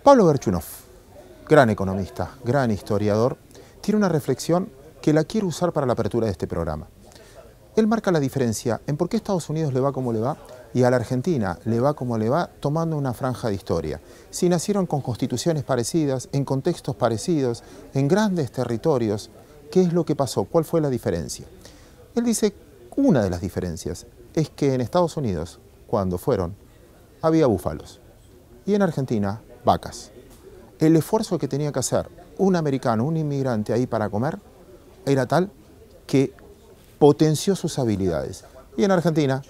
Pablo Verchunov, gran economista, gran historiador, tiene una reflexión que la quiero usar para la apertura de este programa. Él marca la diferencia en por qué a Estados Unidos le va como le va y a la Argentina le va como le va, tomando una franja de historia. Si nacieron con constituciones parecidas, en contextos parecidos, en grandes territorios, ¿qué es lo que pasó? ¿Cuál fue la diferencia? Él dice, una de las diferencias es que en Estados Unidos, cuando fueron, había búfalos y en Argentina, vacas. El esfuerzo que tenía que hacer un americano, un inmigrante ahí para comer, era tal que potenció sus habilidades. Y en Argentina,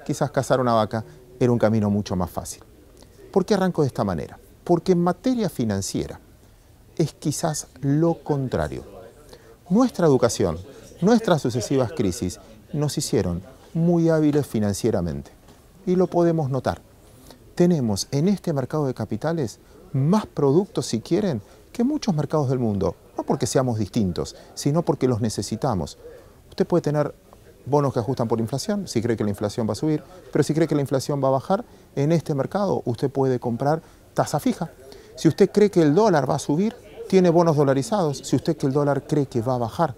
quizás cazar una vaca era un camino mucho más fácil. ¿Por qué arranco de esta manera? Porque en materia financiera es quizás lo contrario. Nuestra educación, nuestras sucesivas crisis nos hicieron muy hábiles financieramente. Y lo podemos notar. Tenemos en este mercado de capitales más productos, si quieren, que muchos mercados del mundo. No porque seamos distintos, sino porque los necesitamos. Usted puede tener bonos que ajustan por inflación, si cree que la inflación va a subir, pero si cree que la inflación va a bajar, en este mercado usted puede comprar tasa fija. Si usted cree que el dólar va a subir, tiene bonos dolarizados. Si usted que el dólar cree que va a bajar,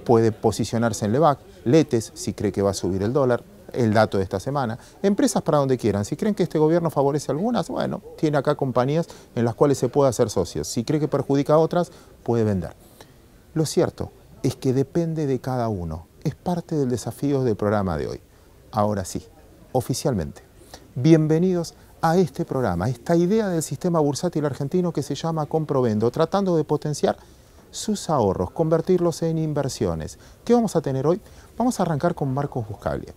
puede posicionarse en LEVAC, LETES, si cree que va a subir el dólar, el dato de esta semana. Empresas para donde quieran. Si creen que este gobierno favorece a algunas, bueno, tiene acá compañías en las cuales se puede hacer socios. Si cree que perjudica a otras, puede vender. Lo cierto es que depende de cada uno. Es parte del desafío del programa de hoy. Ahora sí, oficialmente, bienvenidos a este programa, a esta idea del sistema bursátil argentino que se llama Comprovendo, tratando de potenciar sus ahorros, convertirlos en inversiones. ¿Qué vamos a tener hoy? Vamos a arrancar con Marcos Buscaglia.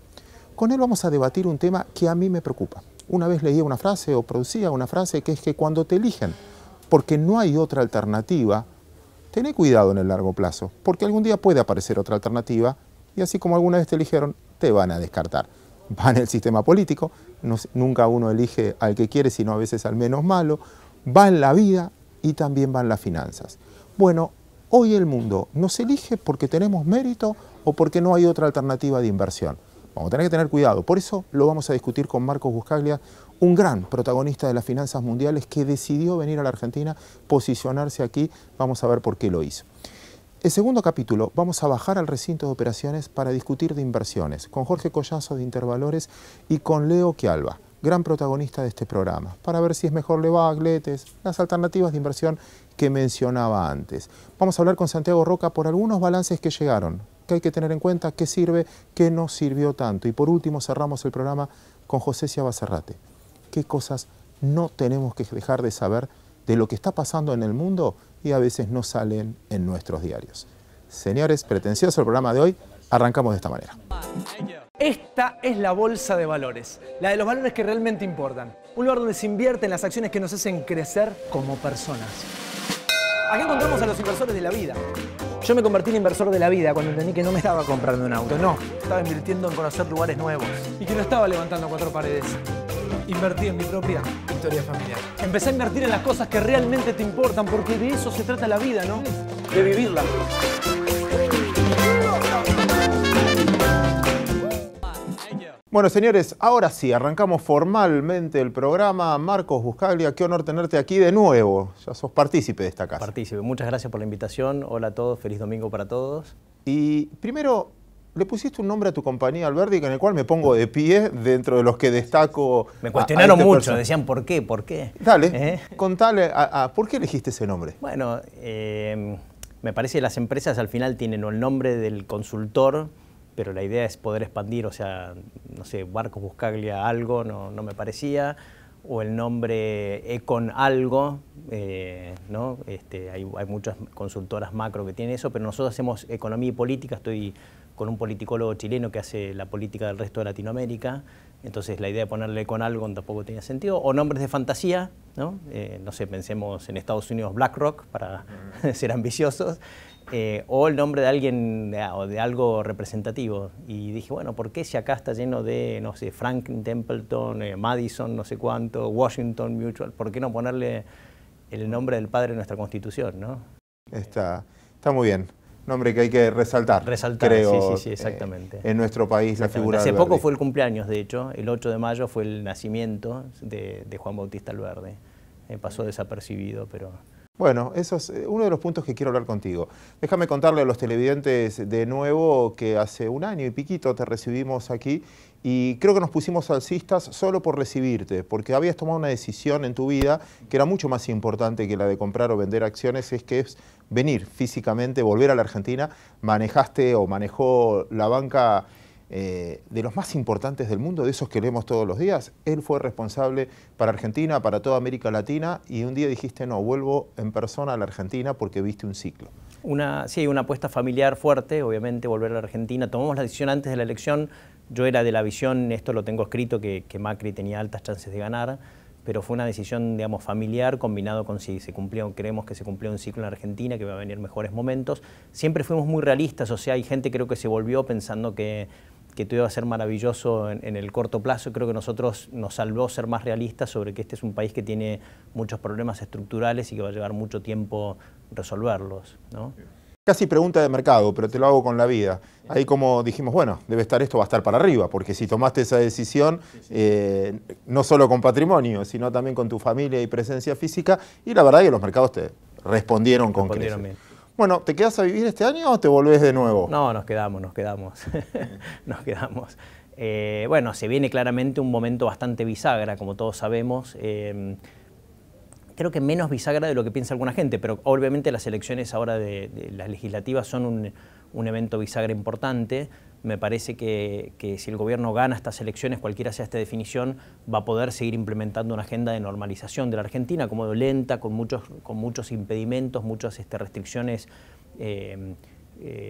Con él vamos a debatir un tema que a mí me preocupa. Una vez leía una frase o producía una frase que es que cuando te eligen, porque no hay otra alternativa, tené cuidado en el largo plazo, porque algún día puede aparecer otra alternativa y así como alguna vez te eligieron, te van a descartar. Va en el sistema político, nunca uno elige al que quiere, sino a veces al menos malo, va en la vida y también va en las finanzas. Bueno, hoy el mundo nos elige porque tenemos mérito o porque no hay otra alternativa de inversión. Vamos a tener que tener cuidado. Por eso lo vamos a discutir con Marcos Buscaglia, un gran protagonista de las finanzas mundiales que decidió venir a la Argentina, posicionarse aquí. Vamos a ver por qué lo hizo. El segundo capítulo vamos a bajar al recinto de operaciones para discutir de inversiones con Jorge Collazo de Intervalores y con Leo Quialba, gran protagonista de este programa, para ver si es mejor LEVAC, LETES, las alternativas de inversión que mencionaba antes. Vamos a hablar con Santiago Roca por algunos balances que llegaron, que hay que tener en cuenta, qué sirve, qué no sirvió tanto. Y por último cerramos el programa con José Ciabaserrate. ¿Qué cosas no tenemos que dejar de saber de lo que está pasando en el mundo y a veces no salen en nuestros diarios? Señores, pretencioso el programa de hoy, arrancamos de esta manera. Esta es la bolsa de valores, la de los valores que realmente importan. Un lugar donde se invierte en las acciones que nos hacen crecer como personas. Aquí encontramos a los inversores de la vida. Yo me convertí en inversor de la vida cuando entendí que no me estaba comprando un auto, no. Estaba invirtiendo en conocer lugares nuevos. Y que no estaba levantando 4 paredes. Invertí en mi propia historia familiar. Empecé a invertir en las cosas que realmente te importan, porque de eso se trata la vida, ¿no? De vivirla. Bueno, señores, ahora sí, arrancamos formalmente el programa. Marcos Buscaglia, qué honor tenerte aquí de nuevo. Ya sos partícipe de esta casa. Partícipe. Muchas gracias por la invitación. Hola a todos, feliz domingo para todos. Y primero, le pusiste un nombre a tu compañía, Alberdi, en el cual me pongo de pie dentro de los que destaco. Me cuestionaron mucho, decían ¿por qué? ¿Por qué? Dale, contale, ¿por qué elegiste ese nombre? Bueno, me parece que las empresas al final tienen el nombre del consultor, pero la idea es poder expandir, o sea, no sé, Marcos Buscaglia algo, no me parecía, o el nombre Econ algo, ¿no? Hay muchas consultoras macro que tienen eso, pero nosotros hacemos economía y política, estoy con un politicólogo chileno que hace la política del resto de Latinoamérica, entonces la idea de ponerle Econ algo tampoco tenía sentido, o nombres de fantasía, ¿no? No sé, pensemos en Estados Unidos BlackRock, para ser ambiciosos, o el nombre de alguien o de algo representativo. Y dije, bueno, ¿por qué si acá está lleno de, no sé, Franklin Templeton, Madison, no sé cuánto, Washington Mutual, ¿por qué no ponerle el nombre del padre de nuestra Constitución, ¿no? Está muy bien. Nombre que hay que resaltar, creo, sí, exactamente. En nuestro país, la figura de Hace Alberdi. poco fue el cumpleaños, de hecho, el 8 de mayo fue el nacimiento de Juan Bautista Alberdi. pasó desapercibido, pero... Bueno, eso es uno de los puntos que quiero hablar contigo. Déjame contarle a los televidentes de nuevo que hace un año y piquito te recibimos aquí y creo que nos pusimos alcistas solo por recibirte, porque habías tomado una decisión en tu vida que era mucho más importante que la de comprar o vender acciones, que es venir físicamente, volver a la Argentina. Manejaste o manejó la banca de los más importantes del mundo, de esos que leemos todos los días. Él fue responsable para Argentina, para toda América Latina, y un día dijiste, no, vuelvo en persona a la Argentina porque viste un ciclo. Sí, una apuesta familiar fuerte, obviamente, volver a la Argentina. Tomamos la decisión antes de la elección. Yo era de la visión, esto lo tengo escrito, que Macri tenía altas chances de ganar, pero fue una decisión, digamos, familiar, combinado con si se cumplía, creemos que se cumplió un ciclo en la Argentina, que va a venir mejores momentos. Siempre fuimos muy realistas, o sea, hay gente creo que se volvió pensando que todo iba a ser maravilloso en el corto plazo. Creo que nosotros nos salvó ser más realistas sobre que este es un país que tiene muchos problemas estructurales y que va a llevar mucho tiempo resolverlos, ¿no? Casi pregunta de mercado, pero te lo hago con la vida. Ahí como dijimos, bueno, debe estar esto, va a estar para arriba, porque si tomaste esa decisión, no solo con patrimonio, sino también con tu familia y presencia física, y la verdad es que los mercados te respondieron con creces. Bien. Bueno, ¿te quedas a vivir este año o te volvés de nuevo? No, nos quedamos. Nos quedamos. Bueno, se viene claramente un momento bastante bisagra, como todos sabemos. Creo que menos bisagra de lo que piensa alguna gente, pero obviamente las elecciones ahora de las legislativas son un evento bisagra importante. Me parece que si el gobierno gana estas elecciones, cualquiera sea esta definición, va a poder seguir implementando una agenda de normalización de la Argentina, como lenta, con muchos impedimentos, muchas restricciones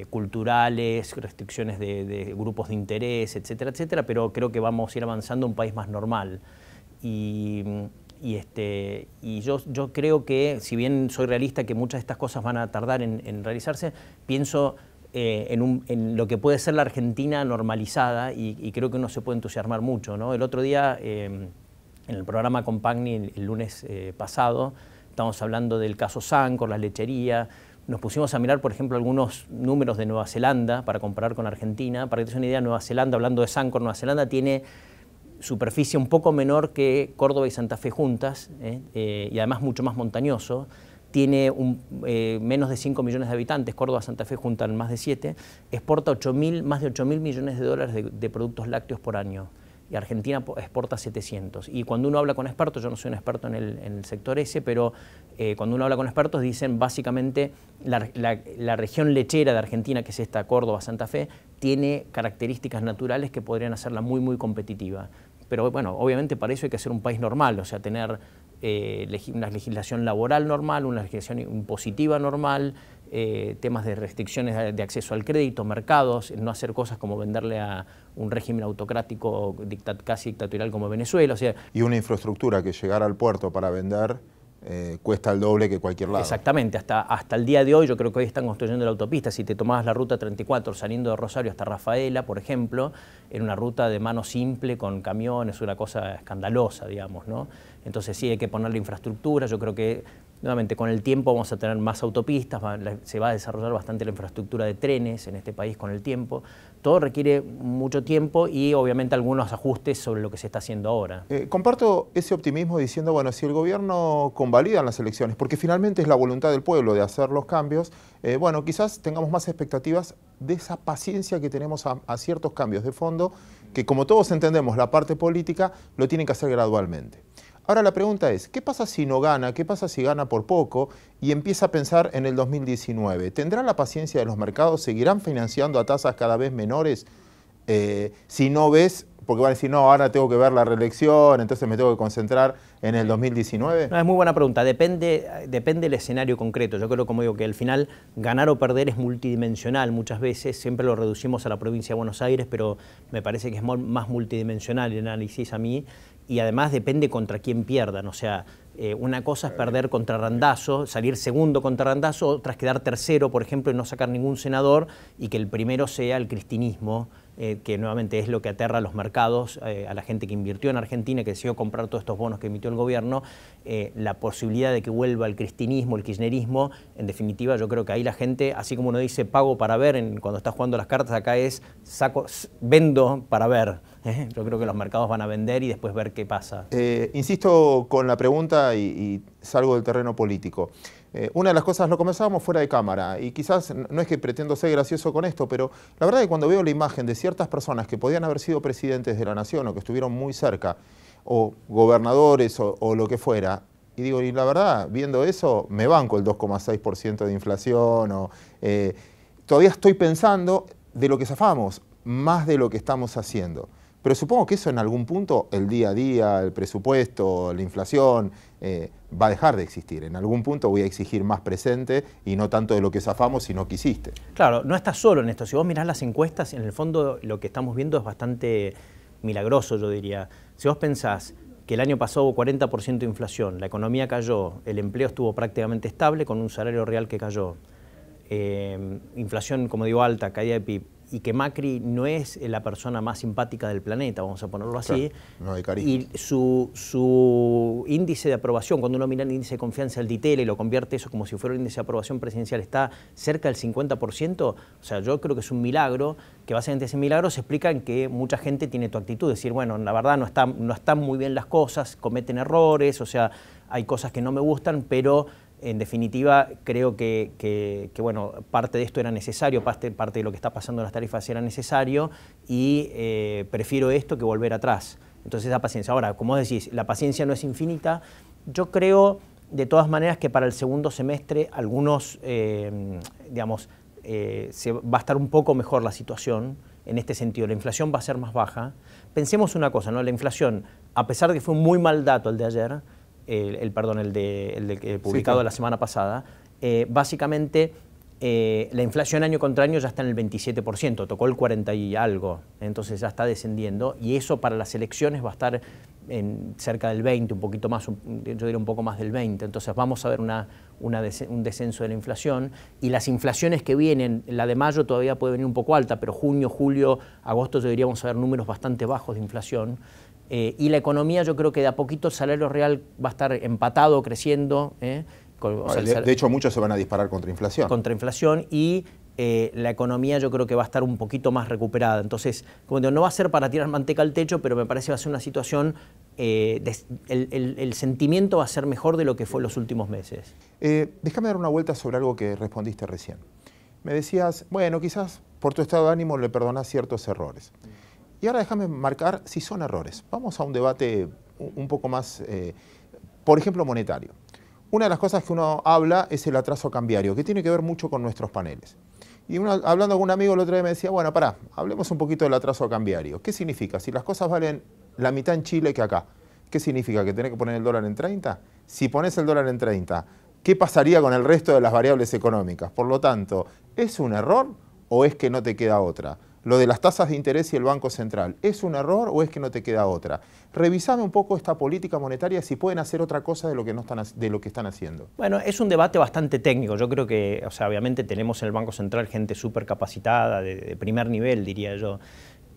culturales, restricciones de grupos de interés, etcétera, etcétera, pero creo que vamos a ir avanzando a un país más normal. Y yo creo que, si bien soy realista que muchas de estas cosas van a tardar en realizarse, pienso en lo que puede ser la Argentina normalizada y creo que uno se puede entusiasmar mucho, ¿no? El otro día, en el programa con Pagni, el lunes pasado, estábamos hablando del caso Sancor, la lechería. Nos pusimos a mirar, por ejemplo, algunos números de Nueva Zelanda para comparar con Argentina. Para que te des una idea, Nueva Zelanda, hablando de Sancor, Nueva Zelanda tiene superficie un poco menor que Córdoba y Santa Fe juntas, y además mucho más montañoso. Tiene menos de 5 millones de habitantes, Córdoba y Santa Fe juntan más de 7, exporta más de 8.000 millones de dólares de productos lácteos por año, y Argentina exporta 700. Y cuando uno habla con expertos, yo no soy un experto en el sector ese, pero cuando uno habla con expertos dicen básicamente la región lechera de Argentina, que es esta Córdoba, Santa Fe, tiene características naturales que podrían hacerla muy, muy competitiva. Pero bueno, obviamente para eso hay que ser un país normal, o sea, tener una legislación laboral normal, una legislación impositiva normal, temas de restricciones de acceso al crédito, mercados, no hacer cosas como venderle a un régimen autocrático casi dictatorial como Venezuela. O sea, y una infraestructura que llegar al puerto para vender cuesta el doble que cualquier lado. Exactamente, hasta el día de hoy yo creo que hoy están construyendo la autopista. Si te tomabas la ruta 34 saliendo de Rosario hasta Rafaela, por ejemplo, era una ruta de mano simple con camiones, una cosa escandalosa, digamos, ¿no? Entonces sí hay que poner la infraestructura. Yo creo que nuevamente con el tiempo vamos a tener más autopistas, se va a desarrollar bastante la infraestructura de trenes en este país con el tiempo. Todo requiere mucho tiempo y obviamente algunos ajustes sobre lo que se está haciendo ahora. Comparto ese optimismo diciendo, bueno, si el gobierno convalida las elecciones, porque finalmente es la voluntad del pueblo de hacer los cambios, bueno, quizás tengamos más expectativas de esa paciencia que tenemos a ciertos cambios de fondo, que como todos entendemos la parte política, lo tienen que hacer gradualmente. Ahora la pregunta es, ¿qué pasa si no gana? ¿Qué pasa si gana por poco? Y empieza a pensar en el 2019. ¿Tendrá la paciencia de los mercados? ¿Seguirán financiando a tasas cada vez menores? Si no ves, porque van a decir, no, ahora tengo que ver la reelección, entonces me tengo que concentrar en el 2019. No, es muy buena pregunta. Depende del escenario concreto. Yo creo, como digo, que al final ganar o perder es multidimensional muchas veces. Siempre lo reducimos a la provincia de Buenos Aires, pero me parece que es más multidimensional el análisis a mí. Y además depende contra quién pierdan. O sea, una cosa es perder contra Randazzo, salir segundo contra Randazzo, otra es quedar tercero, por ejemplo, y no sacar ningún senador, y que el primero sea el cristinismo, que nuevamente es lo que aterra a los mercados, a la gente que invirtió en Argentina, que decidió comprar todos estos bonos que emitió del gobierno, la posibilidad de que vuelva el cristinismo, el kirchnerismo. En definitiva, yo creo que ahí la gente, así como uno dice pago para ver cuando está jugando las cartas, acá es vendo para ver. Yo creo que los mercados van a vender y después ver qué pasa. Insisto con la pregunta y salgo del terreno político. Una de las cosas, lo conversábamos fuera de cámara, y quizás no es que pretendo ser gracioso con esto, pero la verdad es que cuando veo la imagen de ciertas personas que podían haber sido presidentes de la nación o que estuvieron muy cerca, o gobernadores o lo que fuera, y digo, y la verdad, viendo eso, me banco el 2,6% de inflación, todavía estoy pensando de lo que zafamos, más de lo que estamos haciendo. Pero supongo que eso en algún punto, el día a día, el presupuesto, la inflación, va a dejar de existir. En algún punto voy a exigir más presente y no tanto de lo que zafamos, sino que hiciste. Claro, no estás solo en esto. Si vos mirás las encuestas, en el fondo lo que estamos viendo es bastante milagroso, yo diría. Si vos pensás que el año pasado hubo 40% de inflación, la economía cayó, el empleo estuvo prácticamente estable con un salario real que cayó, inflación, como digo, alta, caída de PIB, y que Macri no es la persona más simpática del planeta, vamos a ponerlo así, claro, no hay carisma. Y su índice de aprobación, cuando uno mira el índice de confianza del Ditela y lo convierte eso como si fuera un índice de aprobación presidencial, está cerca del 50%, o sea, yo creo que es un milagro, que básicamente ese milagro se explica en que mucha gente tiene tu actitud, decir, bueno, la verdad no están muy bien las cosas, cometen errores, o sea, hay cosas que no me gustan, pero en definitiva, creo que bueno, parte de esto era necesario, parte de lo que está pasando en las tarifas era necesario y prefiero esto que volver atrás. Entonces, la paciencia. Ahora, como decís, la paciencia no es infinita. Yo creo, de todas maneras, que para el segundo semestre algunos, digamos, va a estar un poco mejor la situación en este sentido. La inflación va a ser más baja. Pensemos una cosa, ¿no? La inflación, a pesar de que fue un muy mal dato el de ayer, el publicado la semana pasada, básicamente la inflación año contra año ya está en el 27%, tocó el 40 y algo, entonces ya está descendiendo y eso para las elecciones va a estar cerca del 20, un poquito más, yo diría un poco más del 20, entonces vamos a ver un descenso de la inflación y las inflaciones que vienen, la de mayo todavía puede venir un poco alta, pero junio, julio, agosto deberíamos ver números bastante bajos de inflación. Y la economía, yo creo que de a poquito el salario real va a estar empatado, creciendo. De hecho, muchos se van a disparar contra inflación. Contra inflación y la economía yo creo que va a estar un poquito más recuperada. Entonces, como digo, no va a ser para tirar manteca al techo, pero me parece que va a ser una situación, el sentimiento va a ser mejor de lo que fue en los últimos meses. Déjame dar una vuelta sobre algo que respondiste recién. Me decías, bueno, quizás por tu estado de ánimo le perdonás ciertos errores. Y ahora déjame marcar si son errores. Vamos a un debate un poco más, por ejemplo, monetario. Una de las cosas que uno habla es el atraso cambiario, que tiene que ver mucho con nuestros paneles. Y hablando con un amigo el otro día me decía, bueno, pará, hablemos un poquito del atraso cambiario. ¿Qué significa? Si las cosas valen la mitad en Chile que acá, ¿qué significa? ¿Que tenés que poner el dólar en 30? Si pones el dólar en 30, ¿qué pasaría con el resto de las variables económicas? Por lo tanto, ¿es un error o es que no te queda otra? Lo de las tasas de interés y el Banco Central, ¿es un error o es que no te queda otra? Revisame un poco esta política monetaria, si pueden hacer otra cosa de lo que, están haciendo. Bueno, es un debate bastante técnico. Yo creo que, o sea, obviamente tenemos en el Banco Central gente súper capacitada, de primer nivel, diría yo.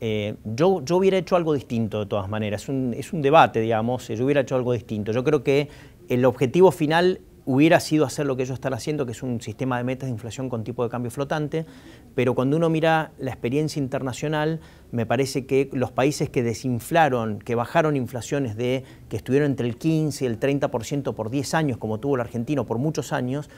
Yo hubiera hecho algo distinto de todas maneras. Es un debate, digamos. Yo hubiera hecho algo distinto. Yo creo que el objetivo final hubiera sido hacer lo que ellos están haciendo, que es un sistema de metas de inflación con tipo de cambio flotante, pero cuando uno mira la experiencia internacional, me parece que los países que desinflaron, que bajaron inflaciones que estuvieron entre el 15 y el 30% por 10 años, como tuvo la Argentina por muchos años,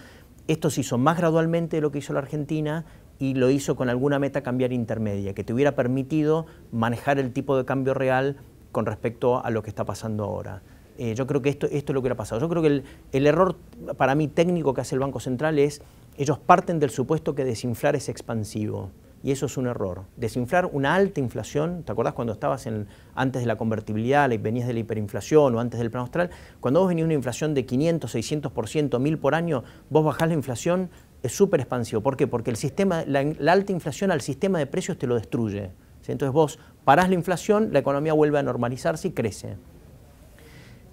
esto se hizo más gradualmente de lo que hizo la Argentina y lo hizo con alguna meta cambiaria intermedia, que te hubiera permitido manejar el tipo de cambio real con respecto a lo que está pasando ahora. Yo creo que esto es lo que hubiera pasado. Yo creo que el error para mí técnico que hace el Banco Central es, ellos parten del supuesto que desinflar es expansivo. Y eso es un error. Desinflar una alta inflación, ¿te acordás cuando estabas antes de la convertibilidad, venías de la hiperinflación o antes del plan austral? Cuando vos venías una inflación de 500, 600%, 1000% por año, vos bajás la inflación, es súper expansivo. ¿Por qué? Porque la alta inflación al sistema de precios te lo destruye. ¿Sí? Entonces vos parás la inflación, la economía vuelve a normalizarse y crece.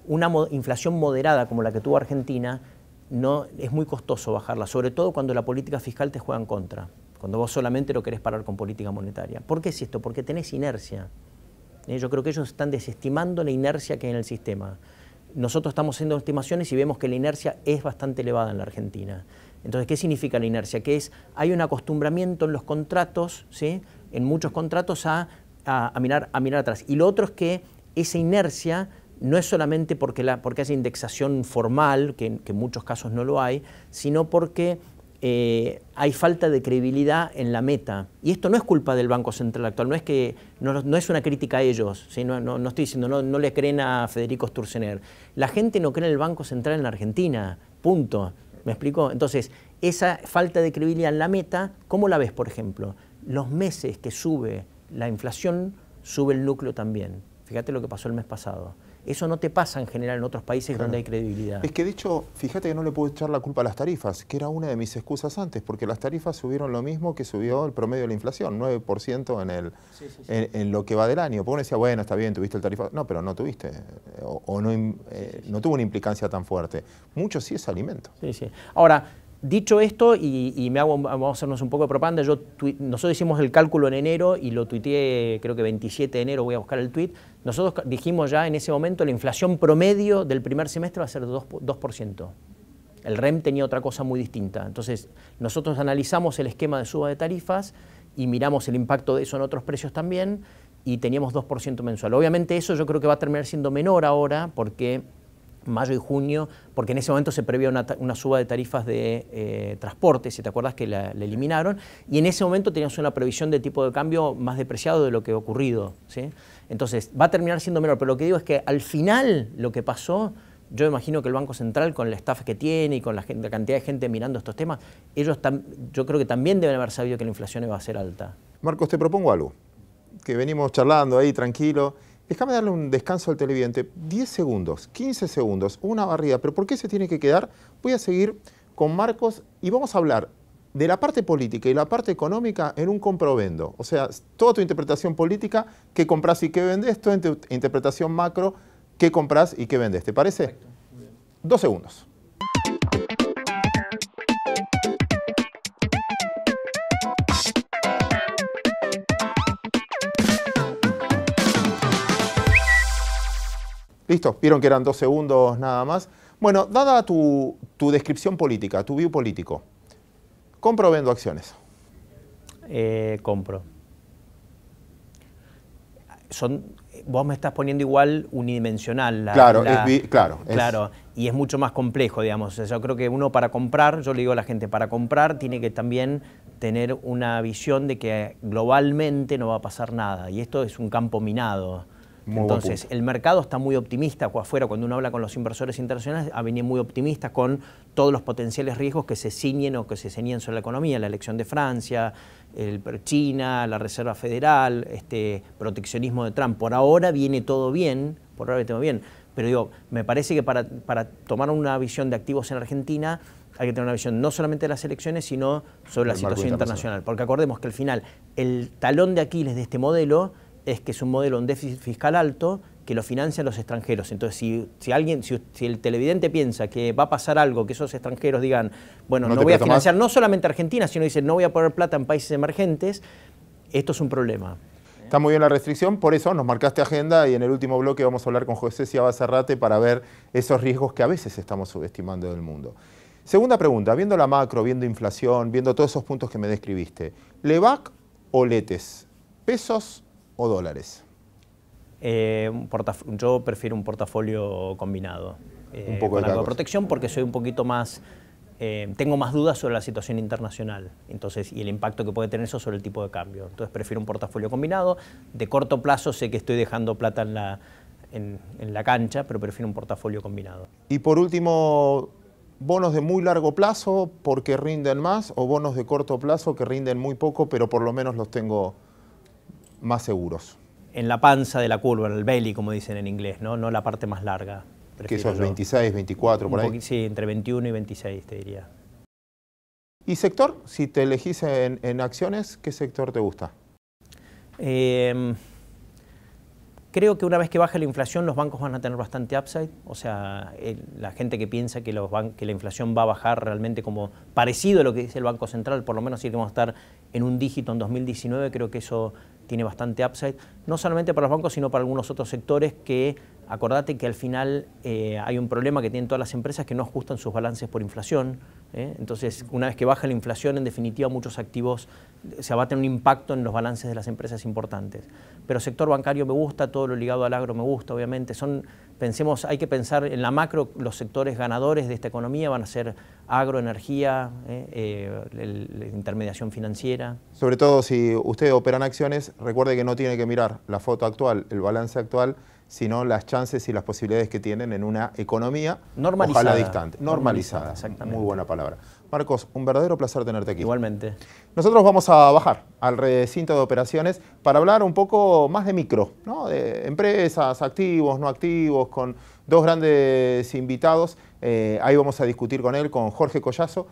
Una inflación moderada como la que tuvo Argentina, es muy costoso bajarla, sobre todo cuando la política fiscal te juega en contra, cuando vos solamente lo querés parar con política monetaria. ¿Por qué es esto? Porque tenés inercia. Yo creo que ellos están desestimando la inercia que hay en el sistema. nosotros estamos haciendo estimaciones y vemos que la inercia es bastante elevada en la Argentina. Entonces, ¿qué significa la inercia? Que hay un acostumbramiento en los contratos, ¿sí? En muchos contratos a mirar atrás. Y lo otro es que esa inercia no es solamente porque haya indexación formal, que en muchos casos no lo hay, sino porque hay falta de credibilidad en la meta. Y esto no es culpa del Banco Central actual, no es una crítica a ellos, ¿sí? No estoy diciendo, no le creen a Federico Sturzenegger. La gente no cree en el Banco Central en la Argentina, punto. ¿Me explico? Entonces, esa falta de credibilidad en la meta, ¿cómo la ves, por ejemplo? Los meses que sube la inflación, sube el núcleo también. Fíjate lo que pasó el mes pasado. Eso no te pasa en general en otros países donde hay credibilidad. Es que de hecho, fíjate que no le puedo echar la culpa a las tarifas, que era una de mis excusas antes, porque las tarifas subieron lo mismo que subió el promedio de la inflación, 9% en lo que va del año. Porque uno decía, bueno, está bien, tuviste el tarifa. No, pero no tuviste, no tuvo una implicancia tan fuerte. Mucho sí es alimento. Sí, sí. Ahora, dicho esto, vamos a hacernos un poco de propaganda, nosotros hicimos el cálculo en enero y lo tuiteé, creo que 27 de enero, voy a buscar el tuit. Nosotros dijimos ya en ese momento la inflación promedio del primer semestre va a ser 2%. El REM tenía otra cosa muy distinta. Entonces, nosotros analizamos el esquema de suba de tarifas y miramos el impacto de eso en otros precios también y teníamos 2% mensual. Obviamente eso yo creo que va a terminar siendo menor ahora porque mayo y junio, porque en ese momento se prevía una suba de tarifas de transporte, si te acuerdas que la eliminaron, y en ese momento teníamos una previsión de tipo de cambio más depreciado de lo que ha ocurrido, ¿sí? Entonces, va a terminar siendo menor, pero lo que digo es que al final lo que pasó, yo imagino que el Banco Central, con el staff que tiene y con la cantidad de gente mirando estos temas, yo creo que también deben haber sabido que la inflación iba a ser alta. Marcos, te propongo algo, que venimos charlando ahí tranquilo. Déjame darle un descanso al televidente, 10 segundos, 15 segundos, una barrida, pero ¿por qué se tiene que quedar? Voy a seguir con Marcos y vamos a hablar de la parte política y la parte económica en un comprovendo. O sea, toda tu interpretación política, qué compras y qué vendes, toda tu interpretación macro, qué compras y qué vendes. ¿Te parece? Perfecto. 2 segundos. Listo, vieron que eran 2 segundos nada más. Bueno, dada tu descripción política, tu view político, ¿compro o vendo acciones? Compro. Vos me estás poniendo igual unidimensional. Claro, y es mucho más complejo, digamos. Yo creo que uno para comprar, yo le digo a la gente, para comprar tiene que también tener una visión de que globalmente no va a pasar nada. Y esto es un campo minado. Entonces, el mercado está muy optimista afuera. Cuando uno habla con los inversores internacionales, ha venido muy optimista con todos los potenciales riesgos que se ciñen o que se ceñen sobre la economía. La elección de Francia, China, la Reserva Federal, proteccionismo de Trump. Por ahora viene todo bien, pero digo, me parece que para tomar una visión de activos en Argentina hay que tener una visión no solamente de las elecciones, sino sobre la situación internacional. Porque acordemos que al final el talón de Aquiles de este modelo es que es un modelo de déficit fiscal alto que lo financian los extranjeros. Entonces, si el televidente piensa que va a pasar algo, que esos extranjeros digan, bueno, no voy a financiar no solamente Argentina, sino dicen, no voy a poner plata en países emergentes, esto es un problema. Está muy bien la restricción, por eso nos marcaste agenda y en el último bloque vamos a hablar con José Ciaba Zarrate para ver esos riesgos que a veces estamos subestimando del mundo. Segunda pregunta, viendo la macro, viendo inflación, viendo todos esos puntos que me describiste, ¿LEVAC o LETES? ¿Pesos o dólares? Yo prefiero un portafolio combinado. Un poco con algo de protección porque soy un poquito más... tengo más dudas sobre la situación internacional y el impacto que puede tener eso sobre el tipo de cambio. Entonces prefiero un portafolio combinado. De corto plazo sé que estoy dejando plata en la cancha, pero prefiero un portafolio combinado. Y por último, ¿bonos de muy largo plazo porque rinden más o bonos de corto plazo que rinden muy poco pero por lo menos los tengo más seguros? En la panza de la curva, en el belly, como dicen en inglés, no la parte más larga. ¿Que eso es 26, 24, por ahí? Sí, entre 21 y 26, te diría. ¿Y sector? Si te elegís en acciones, ¿qué sector te gusta? Creo que una vez que baje la inflación, los bancos van a tener bastante upside. O sea, la gente que piensa que la inflación va a bajar realmente como parecido a lo que dice el Banco Central, por lo menos sí que vamos a estar en un dígito en 2019, creo que eso tiene bastante upside, no solamente para los bancos, sino para algunos otros sectores que, acordate que al final hay un problema que tienen todas las empresas que no ajustan sus balances por inflación. Entonces, una vez que baja la inflación, en definitiva, muchos activos se va a tener un impacto en los balances de las empresas importantes. Pero sector bancario me gusta, todo lo ligado al agro me gusta, obviamente. Pensemos, hay que pensar en la macro, los sectores ganadores de esta economía van a ser agro, energía, la intermediación financiera. Sobre todo si usted opera en acciones, recuerde que no tiene que mirar la foto actual, el balance actual, sino las chances y las posibilidades que tienen en una economía normalizada, ojalá distante. Normalizada, exactamente. Muy buena palabra. Marcos, un verdadero placer tenerte aquí. Igualmente. Nosotros vamos a bajar al recinto de operaciones para hablar un poco más de micro, ¿no? De empresas, activos, no activos, con dos grandes invitados. Ahí vamos a discutir con él, con Jorge Collazo,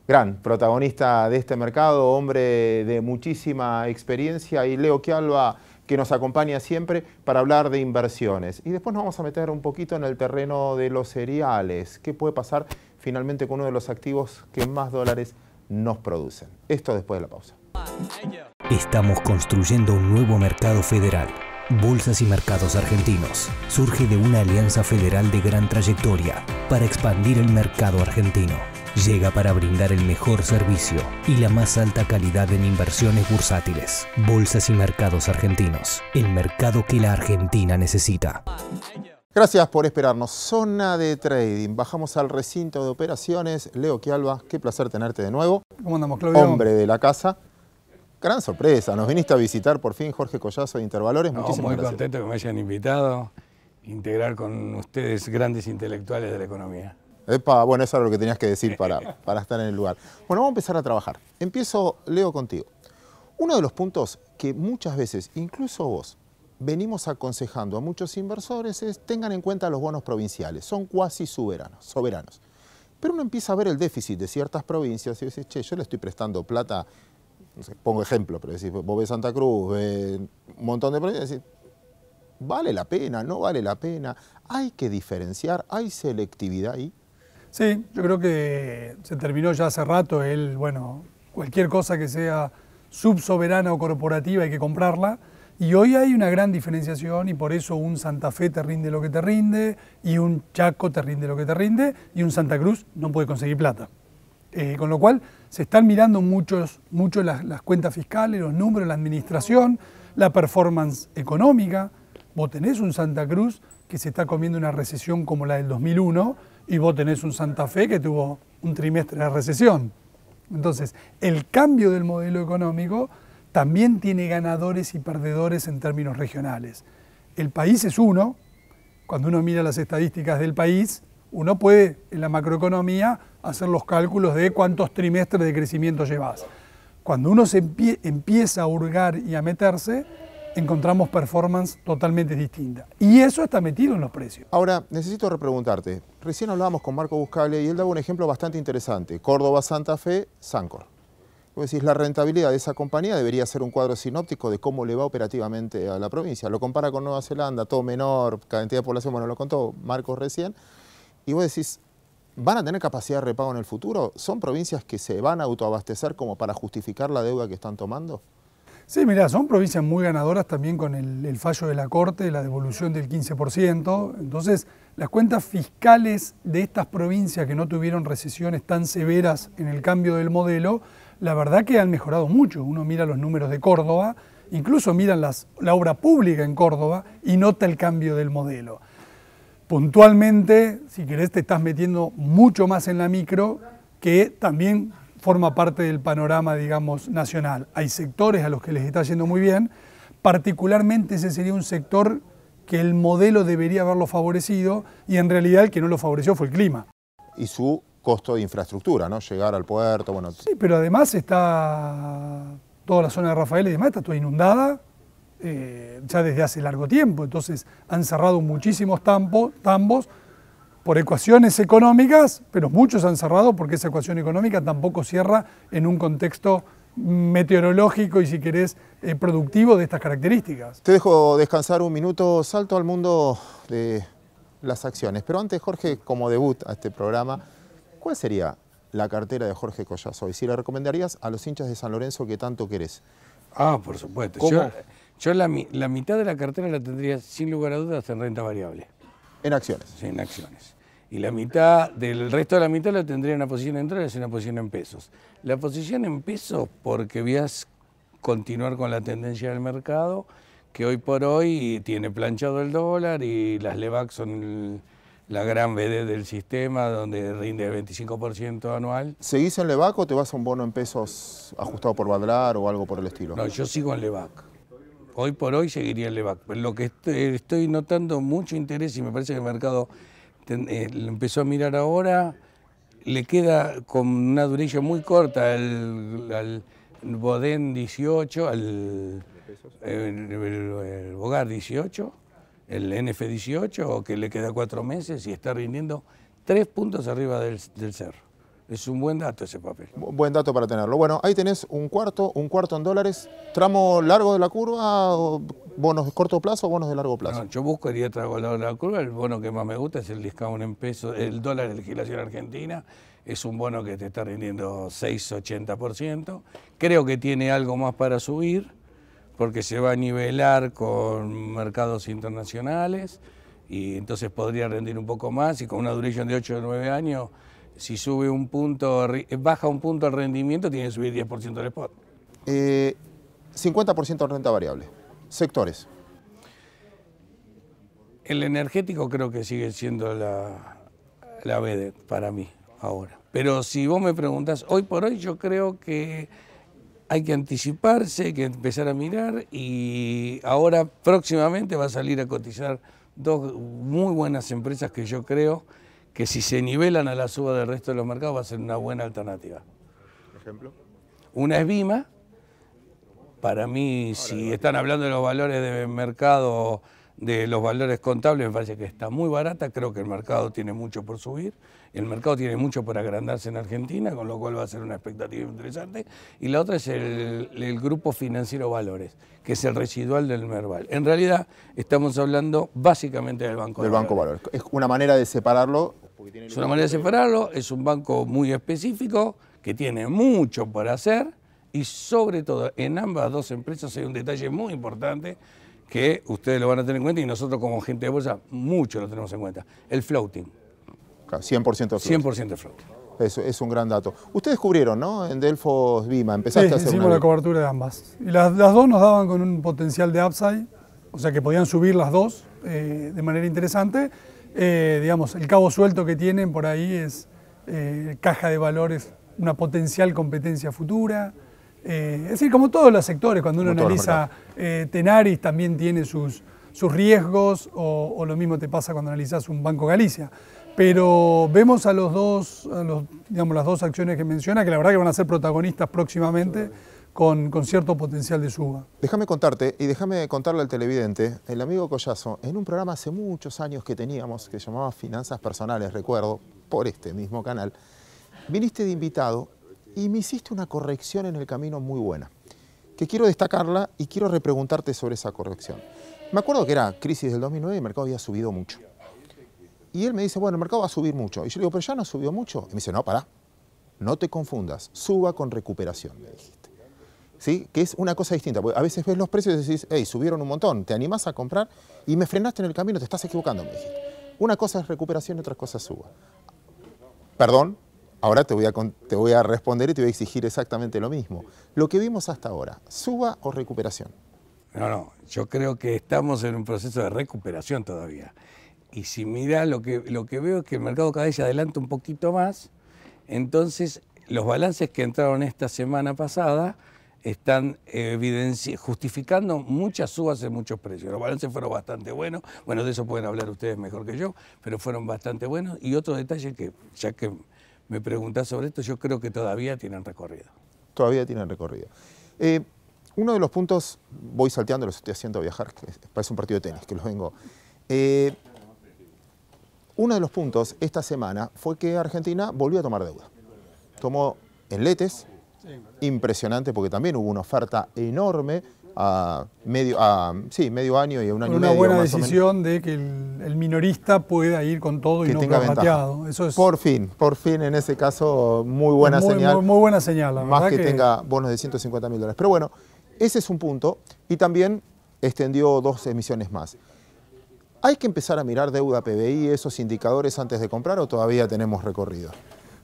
gran protagonista de este mercado, hombre de muchísima experiencia, y Leo Quialba, que nos acompaña siempre para hablar de inversiones. Y después nos vamos a meter un poquito en el terreno de los cereales. ¿Qué puede pasar finalmente con uno de los activos que más dólares nos producen? Esto después de la pausa. Estamos construyendo un nuevo mercado federal. Bolsas y Mercados Argentinos. Surge de una alianza federal de gran trayectoria para expandir el mercado argentino. Llega para brindar el mejor servicio y la más alta calidad en inversiones bursátiles. Bolsas y Mercados Argentinos. El mercado que la Argentina necesita. Gracias por esperarnos. Zona de trading. Bajamos al recinto de operaciones. Leo Quialba, qué placer tenerte de nuevo. ¿Cómo andamos, Claudio? Hombre de la casa. Gran sorpresa. Nos viniste a visitar por fin, Jorge Collazo de Intervalores. Muchísimas muy gracias. contento que me hayan invitado. Integrar con ustedes grandes intelectuales de la economía. Epa, bueno, eso era lo que tenías que decir para estar en el lugar. Bueno, vamos a empezar a trabajar. Empiezo, Leo, contigo. Uno de los puntos que muchas veces, incluso vos, venimos aconsejando a muchos inversores es tengan en cuenta los bonos provinciales. Son cuasi soberanos. Pero uno empieza a ver el déficit de ciertas provincias y dice, che, yo le estoy prestando plata, no sé, pongo ejemplo, pero decís, vos ves Santa Cruz, ves un montón de provincias, y decís, ¿vale la pena? ¿No vale la pena? Hay que diferenciar, hay selectividad ahí. Sí, yo creo que se terminó ya hace rato cualquier cosa que sea subsoberana o corporativa hay que comprarla. Y hoy hay una gran diferenciación y por eso un Santa Fe te rinde lo que te rinde, y un Chaco te rinde lo que te rinde, y un Santa Cruz no puede conseguir plata. Con lo cual se están mirando mucho las cuentas fiscales, los números, la administración, la performance económica. Vos tenés un Santa Cruz que se está comiendo una recesión como la del 2001 y vos tenés un Santa Fe que tuvo un trimestre de recesión. Entonces, el cambio del modelo económico también tiene ganadores y perdedores en términos regionales. El país es uno. Cuando uno mira las estadísticas del país, uno puede, en la macroeconomía, hacer los cálculos de cuántos trimestres de crecimiento llevas. Cuando uno se empieza a hurgar y a meterse, encontramos performance totalmente distinta. Y eso está metido en los precios. Ahora, necesito repreguntarte. Recién hablábamos con Marco Buscaglia y él daba un ejemplo bastante interesante. Córdoba, Santa Fe, Sancor. Vos decís, la rentabilidad de esa compañía debería ser un cuadro sinóptico de cómo le va operativamente a la provincia. Lo compara con Nueva Zelanda, todo menor, cantidad de población, bueno, lo contó Marcos recién. Y vos decís, ¿van a tener capacidad de repago en el futuro? ¿Son provincias que se van a autoabastecer como para justificar la deuda que están tomando? Sí, mirá, son provincias muy ganadoras también con el fallo de la Corte, la devolución del 15%. Entonces, las cuentas fiscales de estas provincias que no tuvieron recesiones tan severas en el cambio del modelo, la verdad que han mejorado mucho. Uno mira los números de Córdoba, incluso mira la obra pública en Córdoba y nota el cambio del modelo. Puntualmente, si querés, te estás metiendo mucho más en la micro, que también forma parte del panorama, digamos, nacional. Hay sectores a los que les está yendo muy bien, particularmente ese sería un sector que el modelo debería haberlo favorecido y en realidad el que no lo favoreció fue el clima. Y su costo de infraestructura, ¿no? Llegar al puerto, bueno... Sí, pero además está toda la zona de Rafael y demás, está toda inundada ya desde hace largo tiempo, entonces han cerrado muchísimos tambos por ecuaciones económicas, pero muchos han cerrado porque esa ecuación económica tampoco cierra en un contexto meteorológico y, si querés, productivo de estas características. Te dejo descansar un minuto, salto al mundo de las acciones. Pero antes, Jorge, como debut a este programa, ¿cuál sería la cartera de Jorge Collazo? Y si la recomendarías a los hinchas de San Lorenzo que tanto querés, Ah, por supuesto. Yo la mitad de la cartera la tendría sin lugar a dudas en renta variable. En acciones. Sí, en acciones. Y la mitad, del resto de la mitad la tendría en una posición en dólares y una posición en pesos. La posición en pesos porque voy a continuar con la tendencia del mercado, que hoy por hoy tiene planchado el dólar y las LEVAC son la gran BD del sistema, donde rinde el 25% anual. ¿Seguís en LEVAC o te vas a un bono en pesos ajustado por Badlar o algo por el estilo? No, yo sigo en LEVAC. Hoy por hoy seguiría en LEVAC. Pero lo que estoy notando mucho interés, y me parece que el mercado lo empezó a mirar ahora, le queda con una duración muy corta al Boden 18, el Bogar 18, el NF 18, que le queda 4 meses y está rindiendo 3 puntos arriba del cerro. Es un buen dato ese papel. Buen dato para tenerlo. Bueno, ahí tenés un cuarto en dólares. ¿Tramo largo de la curva, o bonos de corto plazo o bonos de largo plazo? No, yo buscaría tramo largo de la curva. El bono que más me gusta es el discount en pesos, el dólar de legislación argentina. Es un bono que te está rindiendo 6,80%. Creo que tiene algo más para subir, porque se va a nivelar con mercados internacionales y entonces podría rendir un poco más, y con una duración de 8 o 9 años, si sube un punto, baja un punto el rendimiento, tiene que subir 10% el spot. 50% en renta variable. Sectores. El energético creo que sigue siendo la BD para mí ahora. Pero si vos me preguntás, hoy por hoy yo creo que hay que anticiparse, hay que empezar a mirar, y ahora próximamente va a salir a cotizar 2 muy buenas empresas que yo creo que si se nivelan a la suba del resto de los mercados va a ser una buena alternativa. ¿Ejemplo? Una es Vima. Para mí, si están hablando de los valores de mercado, de los valores contables, me parece que está muy barata. Creo que el mercado tiene mucho por subir. El mercado tiene mucho por agrandarse en Argentina, con lo cual va a ser una expectativa interesante. Y la otra es el Grupo Financiero Valores, que es el residual del Merval. En realidad, estamos hablando básicamente del Banco Valores. Es una manera de separarlo. Es una manera de separarlo. Es un banco muy específico, que tiene mucho por hacer, y sobre todo en ambas dos empresas hay un detalle muy importante que ustedes lo van a tener en cuenta, y nosotros como gente de bolsa mucho lo tenemos en cuenta: el floating. 100% de floating. 100% de floating. Eso es un gran dato. Ustedes cubrieron, ¿no? En Delfos Vima, empezaste a hacer hicimos la cobertura de ambas. Y las dos nos daban con un potencial de upside, o sea que podían subir las dos de manera interesante. Digamos, el cabo suelto que tienen por ahí es caja de valores, una potencial competencia futura. Es decir, como todos los sectores, cuando uno analiza Tenaris también tiene sus riesgos, o lo mismo te pasa cuando analizas un Banco Galicia. Pero vemos a los dos, digamos, las dos acciones que menciona, que la verdad que van a ser protagonistas próximamente con cierto potencial de suba. Déjame contarte, y déjame contarle al televidente, el amigo Collazo, en un programa hace muchos años que teníamos, que se llamaba Finanzas Personales, recuerdo, por este mismo canal, viniste de invitado y me hiciste una corrección en el camino muy buena, que quiero destacarla y quiero repreguntarte sobre esa corrección. Me acuerdo que era crisis del 2009 y el mercado había subido mucho. Y él me dice, bueno, el mercado va a subir mucho. Y yo le digo, pero ya no subió mucho. Y me dice, no, pará, no te confundas, suba con recuperación, me dijiste. ¿Sí? Que es una cosa distinta, porque a veces ves los precios y decís, hey, subieron un montón, te animás a comprar y me frenaste en el camino, te estás equivocando, me dijiste. Una cosa es recuperación y otra cosa es suba. Perdón, ahora te voy a responder y te voy a exigir exactamente lo mismo. Lo que vimos hasta ahora, ¿suba o recuperación? No, yo creo que estamos en un proceso de recuperación todavía. Y si mira, lo que veo es que el mercado cada vez se adelanta un poquito más. Entonces, los balances que entraron esta semana pasada están justificando muchas subas en muchos precios. Los balances fueron bastante buenos. Bueno, de eso pueden hablar ustedes mejor que yo, pero fueron bastante buenos. Y otro detalle que, ya que me preguntás sobre esto, yo creo que todavía tienen recorrido. Todavía tienen recorrido. Uno de los puntos, voy salteando, los estoy haciendo viajar, que parece un partido de tenis, que los vengo. Uno de los puntos esta semana fue que Argentina volvió a tomar deuda. Tomó en letes, impresionante, porque también hubo una oferta enorme a medio año y a un año y medio. Una buena decisión de que el minorista pueda ir con todo y no prorrateado. Eso es por fin, en ese caso, muy buena señal. Muy buena señal, la más verdad que tenga bonos de $150.000. Pero bueno, Ese es un punto, y también extendió 2 emisiones más. ¿Hay que empezar a mirar deuda PBI, esos indicadores antes de comprar, o todavía tenemos recorrido?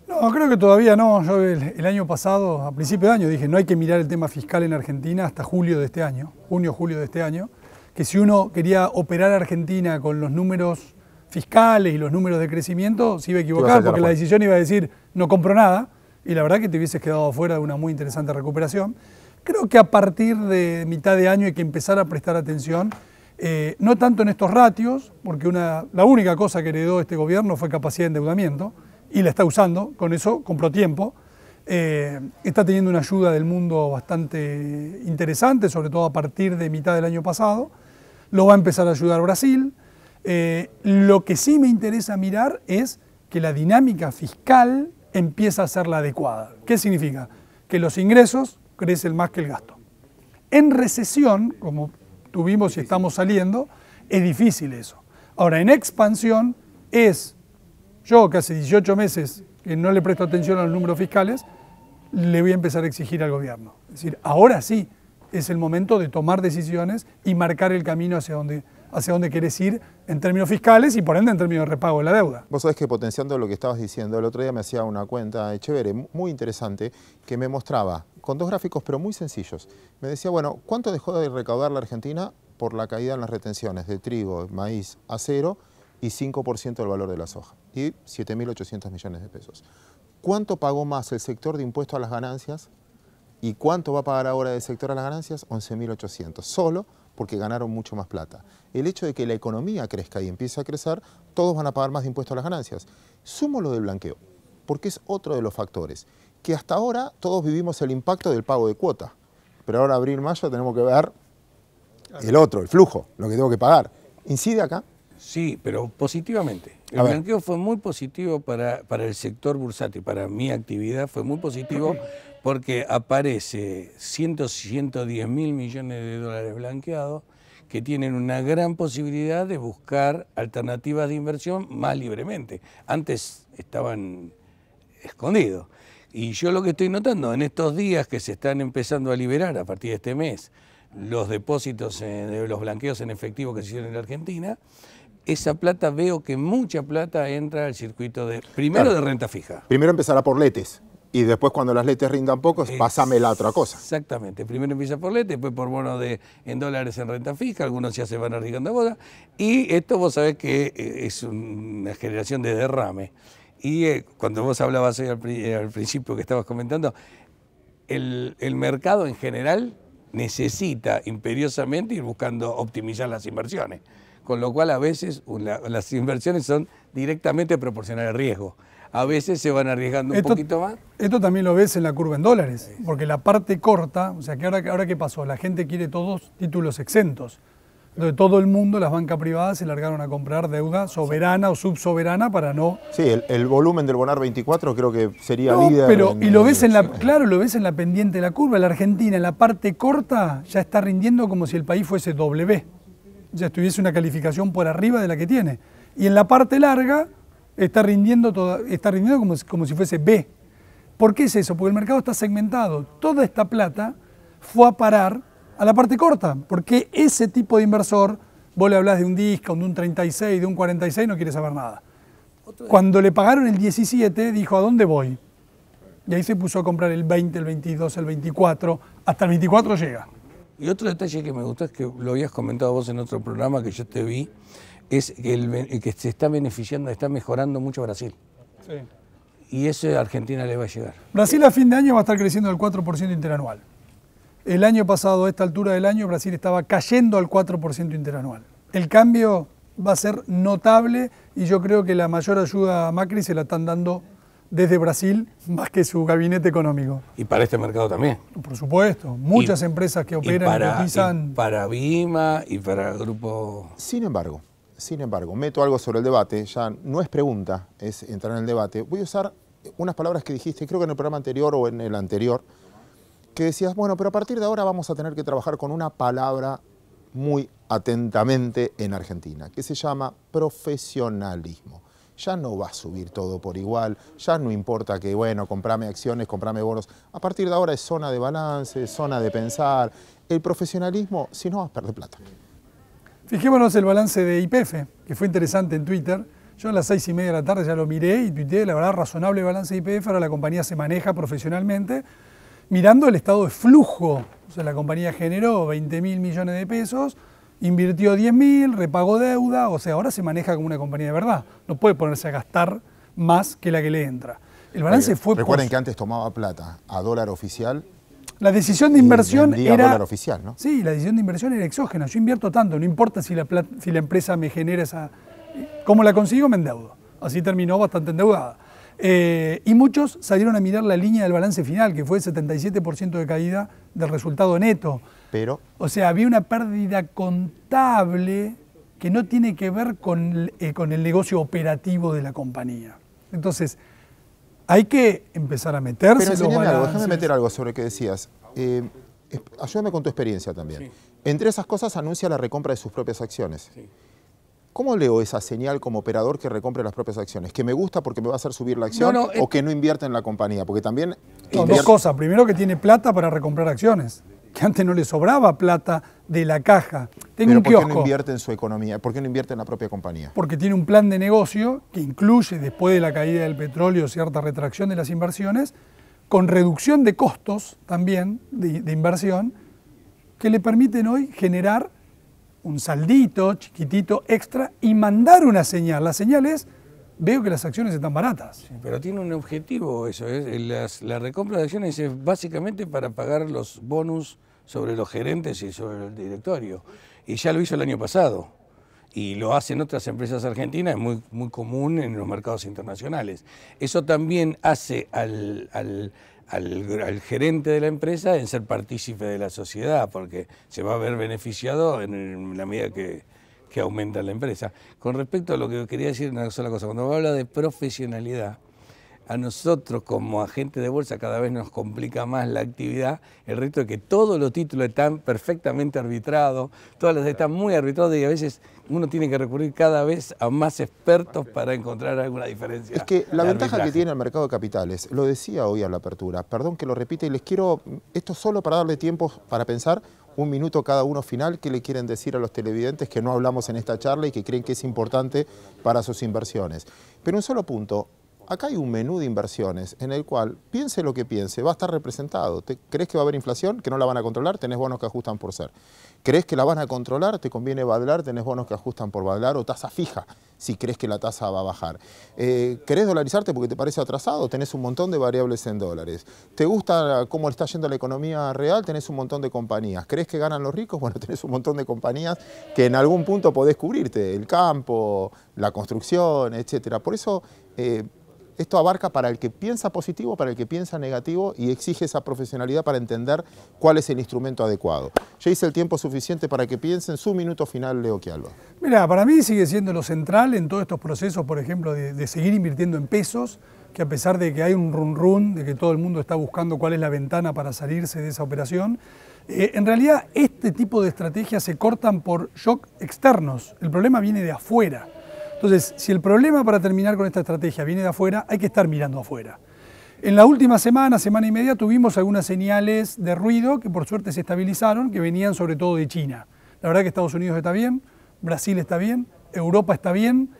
No, creo que todavía no. Yo el año pasado, a principio de año, dije no hay que mirar el tema fiscal en Argentina hasta julio de este año, junio, julio de este año, que si uno quería operar a Argentina con los números fiscales y los números de crecimiento, se iba a equivocar, porque la decisión iba a decir no compro nada, y la verdad que te hubieses quedado afuera de una muy interesante recuperación. Creo que a partir de mitad de año hay que empezar a prestar atención, no tanto en estos ratios, porque la única cosa que heredó este gobierno fue capacidad de endeudamiento, y la está usando, con eso compró tiempo. Está teniendo una ayuda del mundo bastante interesante, sobre todo a partir de mitad del año pasado. Lo va a empezar a ayudar Brasil. Lo que sí me interesa mirar es que la dinámica fiscal empieza a ser la adecuada. ¿Qué significa? Que los ingresos crecen más que el gasto. En recesión, como tuvimos y estamos saliendo, es difícil eso. Ahora, en expansión yo que hace 18 meses que no le presto atención a los números fiscales, le voy a empezar a exigir al gobierno. Es decir, ahora sí es el momento de tomar decisiones y marcar el camino hacia dónde querés ir en términos fiscales y por ende en términos de repago de la deuda. Vos sabés que potenciando lo que estabas diciendo, el otro día me hacía una cuenta chévere, muy interesante, que me mostraba, con 2 gráficos pero muy sencillos, me decía, bueno, ¿cuánto dejó de recaudar la Argentina por la caída en las retenciones de trigo, maíz, acero y 5% del valor de la soja? Y 7.800 millones de pesos. ¿Cuánto pagó más el sector de impuesto a las ganancias? ¿Y cuánto va a pagar ahora el sector a las ganancias? 11.800, solo porque ganaron mucho más plata. El hecho de que la economía crezca y empiece a crecer, todos van a pagar más de impuesto a las ganancias. Sumo lo del blanqueo, porque es otro de los factores, que hasta ahora todos vivimos el impacto del pago de cuota, pero ahora abril-mayo tenemos que ver el otro, el flujo, lo que tengo que pagar. ¿Incide acá? Sí, pero positivamente. El blanqueo fue muy positivo para el sector bursátil, para mi actividad fue muy positivo porque aparece 110 mil millones de dólares blanqueados que tienen una gran posibilidad de buscar alternativas de inversión más libremente. Antes estaban escondidos. Y yo lo que estoy notando en estos días que se están empezando a liberar a partir de este mes los depósitos de los blanqueos en efectivo que se hicieron en la Argentina, esa plata, veo que mucha plata entra al circuito primero de renta fija. Primero empezará por letes y después cuando las letes rindan poco, pasame la otra cosa. Exactamente, primero empieza por letes, después por bonos en dólares en renta fija, algunos ya se van arriesgando a boda, y esto vos sabés que es una generación de derrame. Y cuando vos hablabas hoy al principio que estabas comentando, el mercado en general necesita imperiosamente ir buscando optimizar las inversiones, con lo cual a veces las inversiones son directamente proporcionales al riesgo. A veces se van arriesgando un poquito más. Esto también lo ves en la curva en dólares, porque la parte corta, o sea que ahora ¿qué pasó? La gente quiere todos títulos exentos. Entonces todo el mundo, las bancas privadas, se largaron a comprar deuda soberana o subsoberana para no... Sí, el volumen del Bonar 24 creo que sería líder. Pero, y lo ves claro, lo ves en la pendiente de la curva. La Argentina en la parte corta ya está rindiendo como si el país fuese W. Ya estuviese una calificación por arriba de la que tiene. Y en la parte larga está rindiendo como si fuese B. ¿Por qué es eso? Porque el mercado está segmentado. Toda esta plata fue a parar a la parte corta, porque ese tipo de inversor, vos le hablás de un discount, de un 36, de un 46, no quiere saber nada. Cuando le pagaron el 17, dijo, ¿a dónde voy? Y ahí se puso a comprar el 20, el 22, el 24, hasta el 24 llega. Y otro detalle que me gustó es que lo habías comentado vos en otro programa que yo te vi, es que se está beneficiando, está mejorando mucho Brasil. Sí. Y eso a Argentina le va a llegar. Brasil a fin de año va a estar creciendo al 4% interanual. El año pasado, a esta altura del año, Brasil estaba cayendo al 4% interanual. El cambio va a ser notable y yo creo que la mayor ayuda a Macri se la están dando desde Brasil más que su gabinete económico. Y para este mercado también. Por supuesto, muchas empresas que operan y cotizan. Para Bima y para Grupo... Sin embargo, meto algo sobre el debate, ya no es pregunta, es entrar en el debate. Voy a usar unas palabras que dijiste, creo que en el programa anterior o en el anterior, que decías, bueno, pero a partir de ahora vamos a tener que trabajar con una palabra muy atentamente en Argentina, que se llama profesionalismo. ya no va a subir todo por igual, ya no importa que, bueno, comprame acciones, comprame bonos. A partir de ahora es zona de balance, zona de pensar. El profesionalismo, si no, vas a perder plata. Fijémonos el balance de YPF, que fue interesante en Twitter. Yo a las 6:30 de la tarde ya lo miré y tuiteé, la verdad, razonable balance de YPF. Ahora la compañía se maneja profesionalmente, mirando el estado de flujo. O sea, la compañía generó 20.000 millones de pesos, invirtió 10.000, repagó deuda, o sea, ahora se maneja como una compañía de verdad. No puede ponerse a gastar más que la que le entra. El balance fue... Recuerden que antes tomaba plata a dólar oficial. La decisión de inversión era... dólar oficial, ¿no? Sí, la decisión de inversión era exógena. Yo invierto tanto, no importa si la empresa me genera esa... ¿Cómo la consigo? Me endeudo. Así terminó bastante endeudada. Y muchos salieron a mirar la línea del balance final, que fue el 77% de caída del resultado neto. Pero... O sea, había una pérdida contable que no tiene que ver con el negocio operativo de la compañía. Entonces, hay que empezar a meterse Pero en los balances. algo, déjame meter algo sobre lo que decías. Ayúdame con tu experiencia también. Sí. Entre esas cosas anuncia la recompra de sus propias acciones. Sí. ¿Cómo leo esa señal como operador que recompre las propias acciones? ¿Que me gusta porque me va a hacer subir la acción o que no invierte en la compañía? Porque también... No, dos cosas. Primero, que tiene plata para recomprar acciones, que antes no le sobraba plata de la caja. Tengo un ¿por qué no kiosco. invierte en su economía? ¿Por qué no invierte en la propia compañía? Porque tiene un plan de negocio que incluye, después de la caída del petróleo, cierta retracción de las inversiones, con reducción de costos también de inversión, que le permiten hoy generar un saldito chiquitito extra y mandar una señal. La señal es: veo que las acciones están baratas. Sí, pero tiene un objetivo eso, la recompra de acciones es básicamente para pagar los bonus sobre los gerentes y sobre el directorio. Y ya lo hizo el año pasado. Y lo hacen otras empresas argentinas, es muy común en los mercados internacionales. Eso también hace al gerente de la empresa en ser partícipe de la sociedad, porque se va a ver beneficiado en la medida que aumenta la empresa. Con respecto a lo que quería decir, una sola cosa, cuando habla de profesionalidad, a nosotros como agentes de bolsa cada vez nos complica más la actividad, el reto de que todos los títulos están perfectamente arbitrados, todas las están muy arbitrados y a veces uno tiene que recurrir cada vez a más expertos para encontrar alguna diferencia. Es que la ventaja que tiene el mercado de capitales, lo decía hoy a la apertura, perdón que lo repita y les quiero, esto solo para darle tiempo para pensar, un minuto cada uno final, ¿qué le quieren decir a los televidentes que no hablamos en esta charla y que creen que es importante para sus inversiones? Pero un solo punto. Acá hay un menú de inversiones en el cual, piense lo que piense, va a estar representado. ¿Crees que va a haber inflación? ¿Que no la van a controlar? Tenés bonos que ajustan por ser. ¿Crees que la van a controlar? ¿Te conviene badlar? Tenés bonos que ajustan por badlar o tasa fija, si crees que la tasa va a bajar. ¿Querés dolarizarte porque te parece atrasado? Tenés un montón de variables en dólares. ¿Te gusta cómo está yendo la economía real? Tenés un montón de compañías. ¿Crees que ganan los ricos? Bueno, tenés un montón de compañías que en algún punto podés cubrirte. El campo, la construcción, etcétera. Por eso... esto abarca para el que piensa positivo, para el que piensa negativo y exige esa profesionalidad para entender cuál es el instrumento adecuado. Ya hice el tiempo suficiente para que piensen. Su minuto final, Leo Quialba. Mira, para mí sigue siendo lo central en todos estos procesos, por ejemplo, de seguir invirtiendo en pesos, que a pesar de que hay un run-run, de que todo el mundo está buscando cuál es la ventana para salirse de esa operación, en realidad este tipo de estrategias se cortan por shock externos. El problema viene de afuera. Entonces, si el problema para terminar con esta estrategia viene de afuera, hay que estar mirando afuera. En la última semana y media, tuvimos algunas señales de ruido que por suerte se estabilizaron, que venían sobre todo de China. La verdad que Estados Unidos está bien, Brasil está bien, Europa está bien.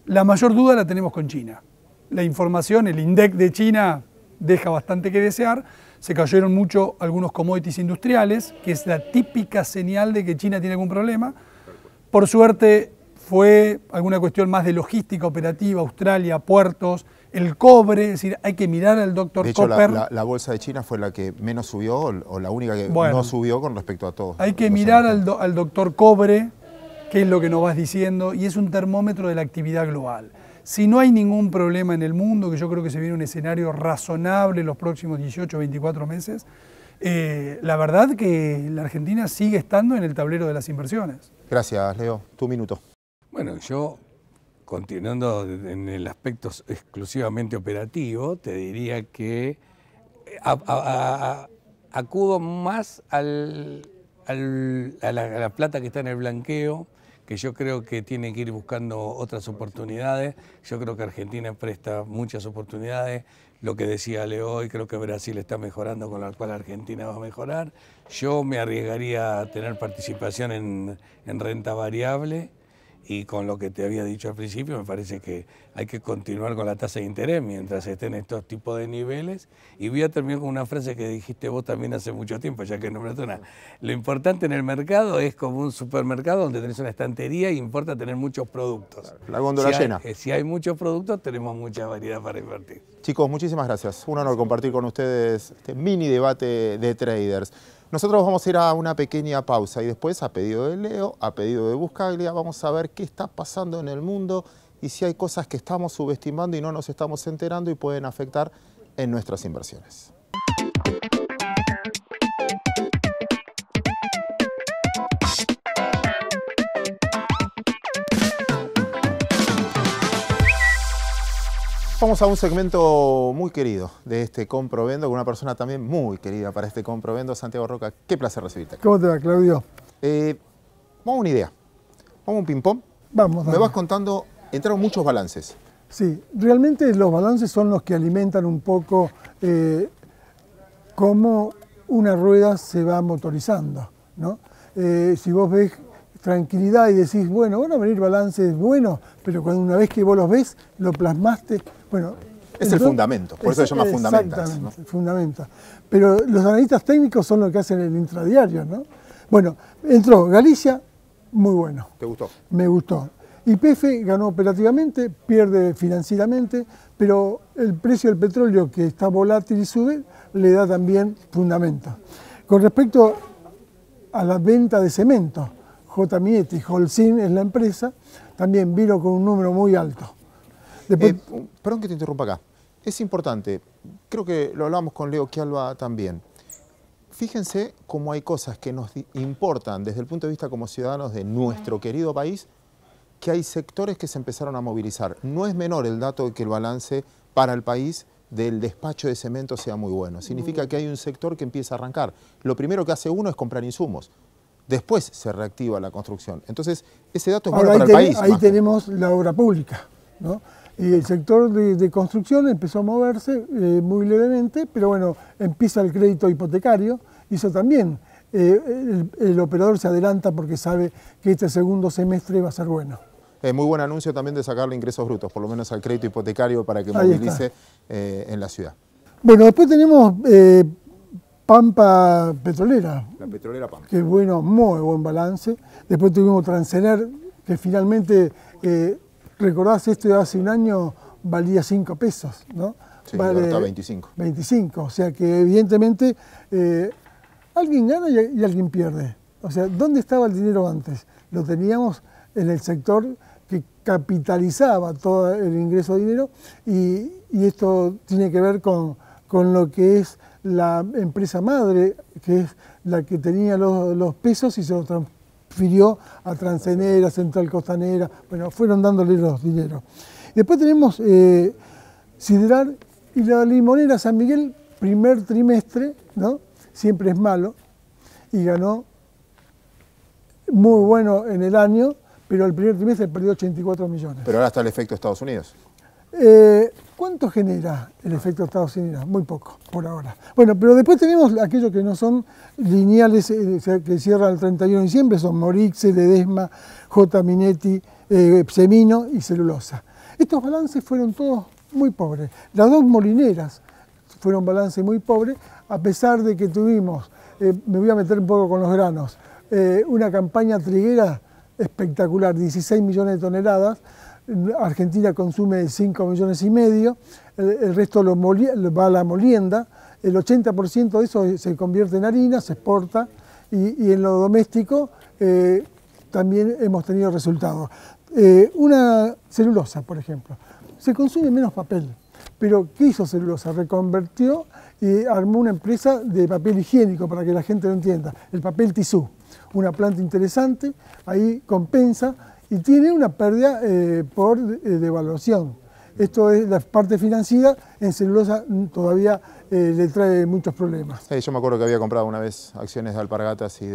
La mayor duda la tenemos con China. La información, el INDEC de China deja bastante que desear. Se cayeron mucho algunos commodities industriales, que es la típica señal de que China tiene algún problema. Por suerte, fue alguna cuestión más de logística operativa, Australia, puertos, el cobre, es decir, hay que mirar al doctor Copper. De hecho, la bolsa de China fue la que menos subió o la única que no subió con respecto a todos. Hay que mirar al doctor Cobre, qué es lo que nos vas diciendo, y es un termómetro de la actividad global. Si no hay ningún problema en el mundo, que yo creo que se viene un escenario razonable en los próximos 18 o 24 meses, la verdad que la Argentina sigue estando en el tablero de las inversiones. Gracias, Leo. Tu minuto. Bueno, yo, continuando en el aspecto exclusivamente operativo, te diría que acudo más a la plata que está en el blanqueo que yo creo que tiene que ir buscando otras oportunidades. Yo creo que Argentina presta muchas oportunidades. Lo que decía Leo hoy, creo que Brasil está mejorando, con lo cual Argentina va a mejorar. Yo me arriesgaría a tener participación en renta variable. Y con lo que te había dicho al principio, me parece que hay que continuar con la tasa de interés mientras estén estos tipos de niveles. Y voy a terminar con una frase que dijiste vos también hace mucho tiempo, ya que nombraste una. Lo importante en el mercado es como un supermercado donde tenés una estantería y importa tener muchos productos. La góndola llena. Si hay muchos productos, tenemos mucha variedad para invertir. Chicos, muchísimas gracias. Un honor compartir con ustedes este mini debate de traders. Nosotros vamos a ir a una pequeña pausa y después, a pedido de Leo, a pedido de Buscaglia, vamos a ver qué está pasando en el mundo y si hay cosas que estamos subestimando y no nos estamos enterando y pueden afectar en nuestras inversiones. Vamos a un segmento muy querido de este Comprovendo, con una persona también muy querida para este Comprovendo, Santiago Roca. Qué placer recibirte acá. ¿Cómo te va, Claudio? Vamos a una idea, vamos a un ping-pong. Vamos, Me vas contando, entraron muchos balances. Sí, realmente los balances son los que alimentan un poco cómo una rueda se va motorizando, ¿no? Si vos ves tranquilidad y decís, bueno, van a venir balances buenos, pero cuando una vez que vos los ves, lo plasmaste, bueno... Es el fundamento, por eso se llama fundamental. Exactamente, ¿no? Fundamenta. Pero los analistas técnicos son los que hacen el intradiario, ¿no? Bueno, entró Galicia, muy bueno. ¿Te gustó? Me gustó. YPF ganó operativamente, pierde financieramente, pero el precio del petróleo, que está volátil y sube, le da también fundamento. Con respecto a la venta de cemento, J. Minetti, Holcim es la empresa, también vino con un número muy alto. Después, perdón que te interrumpa acá. Es importante, creo que lo hablamos con Leo Quialba también. Fíjense cómo hay cosas que nos importan desde el punto de vista como ciudadanos de nuestro querido país, que hay sectores que se empezaron a movilizar. No es menor el dato de que el balance para el país del despacho de cemento sea muy bueno. Significa que hay un sector que empieza a arrancar. Lo primero que hace uno es comprar insumos. Después se reactiva la construcción. Entonces, ese dato es bueno para el país. Ahí tenemos la obra pública, ¿no? Y el sector de construcción empezó a moverse muy levemente, pero bueno, empieza el crédito hipotecario, y eso también, el operador se adelanta porque sabe que este segundo semestre va a ser bueno. Muy buen anuncio también de sacarle ingresos brutos, por lo menos al crédito hipotecario para que movilice en la ciudad. Bueno, después tenemos Pampa Petrolera. La petrolera Pampa. Que bueno, muy buen balance. Después tuvimos Transener, que finalmente, recordás, esto de hace un año valía 5 pesos, ¿no? Sí, ahora está 25. 25, o sea que evidentemente alguien gana y alguien pierde. O sea, ¿dónde estaba el dinero antes? Lo teníamos en el sector que capitalizaba todo el ingreso de dinero y esto tiene que ver con lo que es la empresa madre, que es la que tenía los pesos y se los transfirió a Transenera, Central Costanera, bueno, fueron dándole los dineros. Después tenemos Sideral y la Limonera San Miguel, primer trimestre, ¿no? Siempre es malo, y ganó muy bueno en el año, pero el primer trimestre perdió 84 millones. Pero ahora está el efecto Estados Unidos. ¿Cuánto genera el efecto Estados Unidos? Muy poco, por ahora. Bueno, pero después tenemos aquellos que no son lineales, que cierran el 31 de diciembre, son Morixe, Ledesma, J. Minetti, Semino y Celulosa. Estos balances fueron todos muy pobres. Las dos molineras fueron balances muy pobres, a pesar de que tuvimos, me voy a meter un poco con los granos, una campaña triguera espectacular, 16 millones de toneladas, Argentina consume 5 millones y medio, el resto va a la molienda, el 80% de eso se convierte en harina, se exporta y en lo doméstico también hemos tenido resultados. Una celulosa, por ejemplo, se consume menos papel, pero ¿qué hizo Celulosa? Reconvirtió y armó una empresa de papel higiénico, para que la gente lo entienda, el papel tisú, una planta interesante, ahí compensa y tiene una pérdida por devaluación. Esto es la parte financiera, en Celulosa todavía le trae muchos problemas. Yo me acuerdo que había comprado una vez acciones de Alpargatas y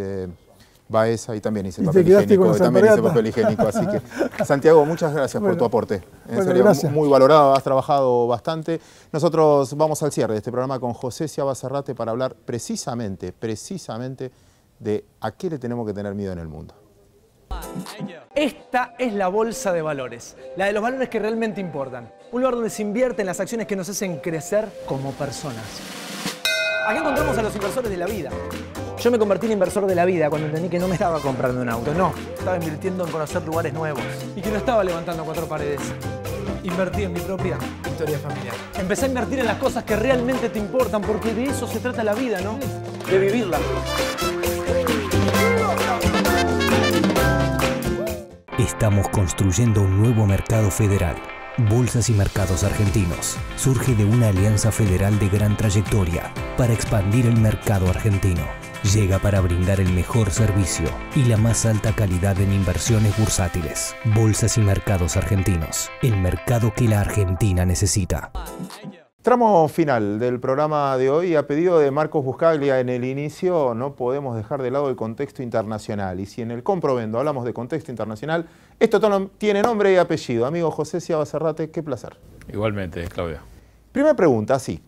Va esa y también hice Y papel te quedaste higiénico. con la También hice alpargata. papel higiénico. Así que, Santiago, muchas gracias por tu aporte. En serio, gracias. muy valorado, has trabajado bastante. Nosotros vamos al cierre de este programa con José Ciaba Serrate para hablar precisamente de a qué le tenemos que tener miedo en el mundo. Esta es la bolsa de valores, la de los valores que realmente importan. Un lugar donde se invierte en las acciones que nos hacen crecer como personas. Aquí encontramos a los inversores de la vida. Yo me convertí en inversor de la vida cuando entendí que no me estaba comprando un auto, no. Estaba invirtiendo en conocer lugares nuevos y que no estaba levantando 4 paredes. Invertí en mi propia historia familiar. Empecé a invertir en las cosas que realmente te importan, porque de eso se trata la vida, ¿no? De vivirla. Estamos construyendo un nuevo mercado federal. Bolsas y Mercados Argentinos surge de una alianza federal de gran trayectoria para expandir el mercado argentino. Llega para brindar el mejor servicio y la más alta calidad en inversiones bursátiles. Bolsas y Mercados Argentinos, el mercado que la Argentina necesita. Tramo final del programa de hoy. A pedido de Marcos Buscaglia en el inicio, no podemos dejar de lado el contexto internacional. Y si en el Comprovendo hablamos de contexto internacional, esto tiene nombre y apellido. Amigo José Ciaba Serrate, qué placer. Igualmente, Claudio. Primera pregunta, sí.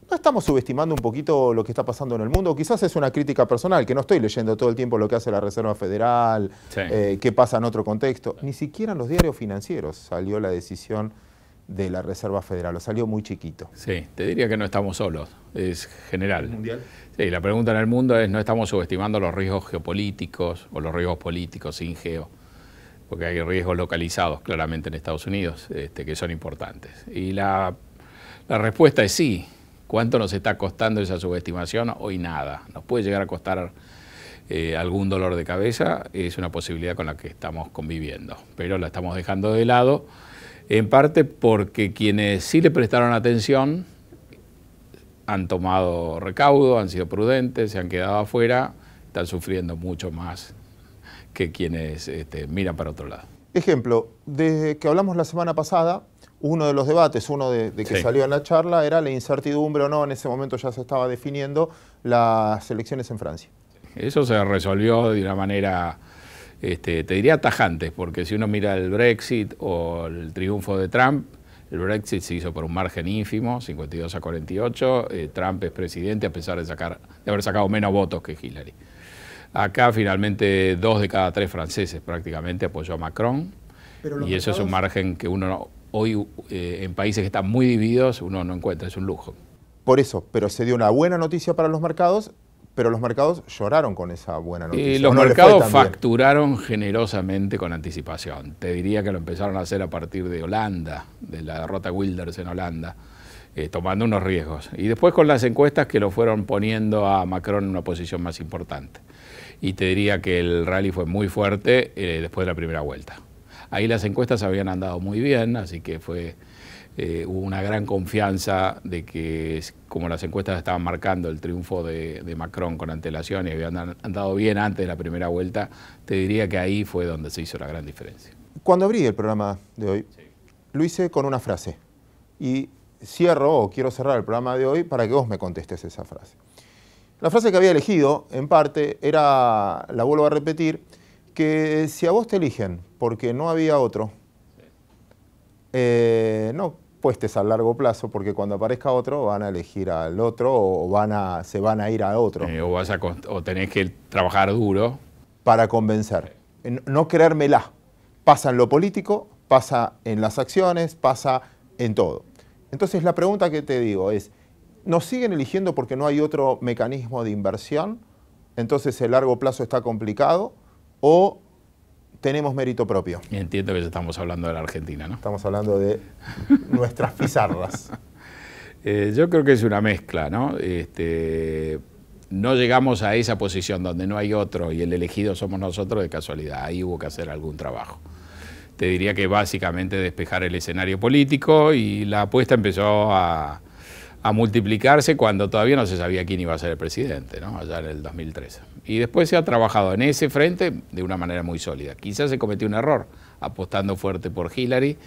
¿No estamos subestimando un poquito lo que está pasando en el mundo? Quizás es una crítica personal, que no estoy leyendo todo el tiempo lo que hace la Reserva Federal, Sí. qué pasa en otro contexto. Ni siquiera en los diarios financieros salió la decisión de la Reserva Federal, lo salió muy chiquito. Sí, te diría que no estamos solos, es general. ¿Mundial? Sí, la pregunta en el mundo es, no estamos subestimando los riesgos geopolíticos o los riesgos políticos sin geo, porque hay riesgos localizados claramente en Estados Unidos que son importantes. Y la respuesta es sí. ¿Cuánto nos está costando esa subestimación? Hoy nada. Nos puede llegar a costar algún dolor de cabeza, es una posibilidad con la que estamos conviviendo, pero la estamos dejando de lado, en parte porque quienes sí le prestaron atención han tomado recaudo, han sido prudentes, se han quedado afuera, están sufriendo mucho más que quienes miran para otro lado. Ejemplo, desde que hablamos la semana pasada, uno de los debates, de que Sí. salió en la charla, era la incertidumbre o no, en ese momento ya se estaba definiendo las elecciones en Francia. Eso se resolvió de una manera, te diría tajante, porque si uno mira el Brexit o el triunfo de Trump, el Brexit se hizo por un margen ínfimo, 52-48, Trump es presidente a pesar de haber sacado menos votos que Hillary. Acá finalmente 2 de cada 3 franceses prácticamente apoyó a Macron, y eso es un margen que uno hoy en países que están muy divididos uno no encuentra, es un lujo. Por eso, pero se dio una buena noticia para los mercados, pero los mercados lloraron con esa buena noticia. Y los ¿O no les fue mercados tan bien? facturaron generosamente con anticipación. Te diría que lo empezaron a hacer a partir de Holanda, de la derrota Wilders en Holanda, tomando unos riesgos. Y después con las encuestas que lo fueron poniendo a Macron en una posición más importante. Y te diría que el rally fue muy fuerte después de la primera vuelta. Ahí las encuestas habían andado muy bien, así que hubo una gran confianza de que, como las encuestas estaban marcando el triunfo de Macron con antelación y habían andado bien antes de la primera vuelta, te diría que ahí fue donde se hizo la gran diferencia. Cuando abrí el programa de hoy, lo hice con una frase. Y quiero cerrar el programa de hoy para que vos me contestes esa frase. La frase que había elegido, en parte, la vuelvo a repetir, que si a vos te eligen porque no había otro, no puestes a largo plazo, porque cuando aparezca otro van a elegir al otro o se van a ir a otro. O tenés que trabajar duro. Para convencer. No creérmela. Pasa en lo político, pasa en las acciones, pasa en todo. Entonces la pregunta que te digo es, ¿nos siguen eligiendo porque no hay otro mecanismo de inversión? Entonces el largo plazo está complicado, ¿o tenemos mérito propio? Y entiendo que ya estamos hablando de la Argentina, ¿no? Estamos hablando de nuestras pizarras. Yo creo que es una mezcla, ¿no? No llegamos a esa posición donde no hay otro y el elegido somos nosotros de casualidad. Ahí hubo que hacer algún trabajo. Te diría que básicamente despejar el escenario político, y la apuesta empezó a multiplicarse cuando todavía no se sabía quién iba a ser el presidente, ¿no? Allá en el 2013. Y después se ha trabajado en ese frente de una manera muy sólida. Quizás se cometió un error apostando fuerte por Hillary.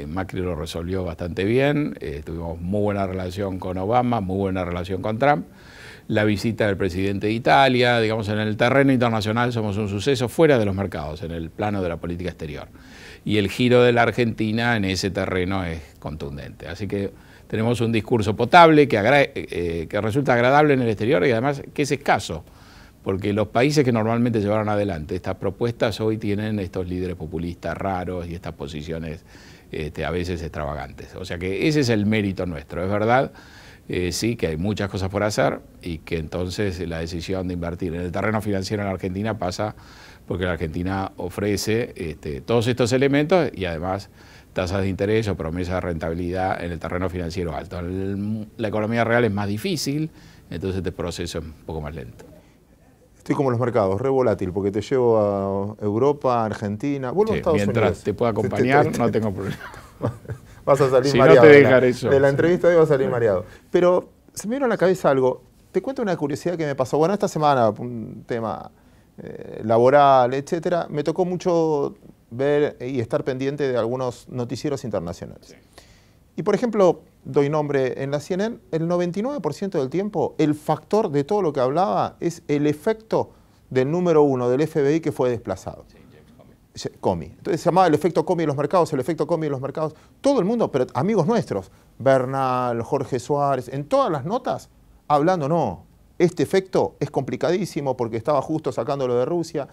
Macri lo resolvió bastante bien. Tuvimos muy buena relación con Obama, muy buena relación con Trump. la visita del presidente de Italia, digamos, en el terreno internacional somos un suceso fuera de los mercados, en el plano de la política exterior. Y el giro de la Argentina en ese terreno es contundente. Así que tenemos un discurso potable que resulta agradable en el exterior y además que es escaso, porque los países que normalmente llevaron adelante estas propuestas hoy tienen estos líderes populistas raros y estas posiciones a veces extravagantes. O sea que ese es el mérito nuestro. Es verdad, sí, que hay muchas cosas por hacer y que entonces la decisión de invertir en el terreno financiero en la Argentina pasa porque la Argentina ofrece todos estos elementos y además tasas de interés o promesas de rentabilidad en el terreno financiero alto. La economía real es más difícil, entonces este proceso es un poco más lento. Estoy como los mercados, re volátil, porque te llevo a Europa, a Argentina, vuelvo a Estados Unidos. Mientras te pueda acompañar, no tengo problema. Vas a salir si mareado. No te dejar eso. De la entrevista de hoy vas a salir mareado. Pero se me vino a la cabeza algo. Te cuento una curiosidad que me pasó. Bueno, esta semana, un tema laboral, etcétera, me tocó mucho ver y estar pendiente de algunos noticieros internacionales. Sí. Y por ejemplo, doy nombre en la CNN, el 99% del tiempo, el factor de todo lo que hablaba es el efecto del número 1 del FBI que fue desplazado. Sí, James Comey. Entonces se llamaba el efecto Comey de los mercados, el efecto Comey de los mercados. Todo el mundo, pero amigos nuestros, Bernal, Jorge Suárez, en todas las notas, hablando, no, este efecto es complicadísimo porque estaba justo sacándolo de Rusia.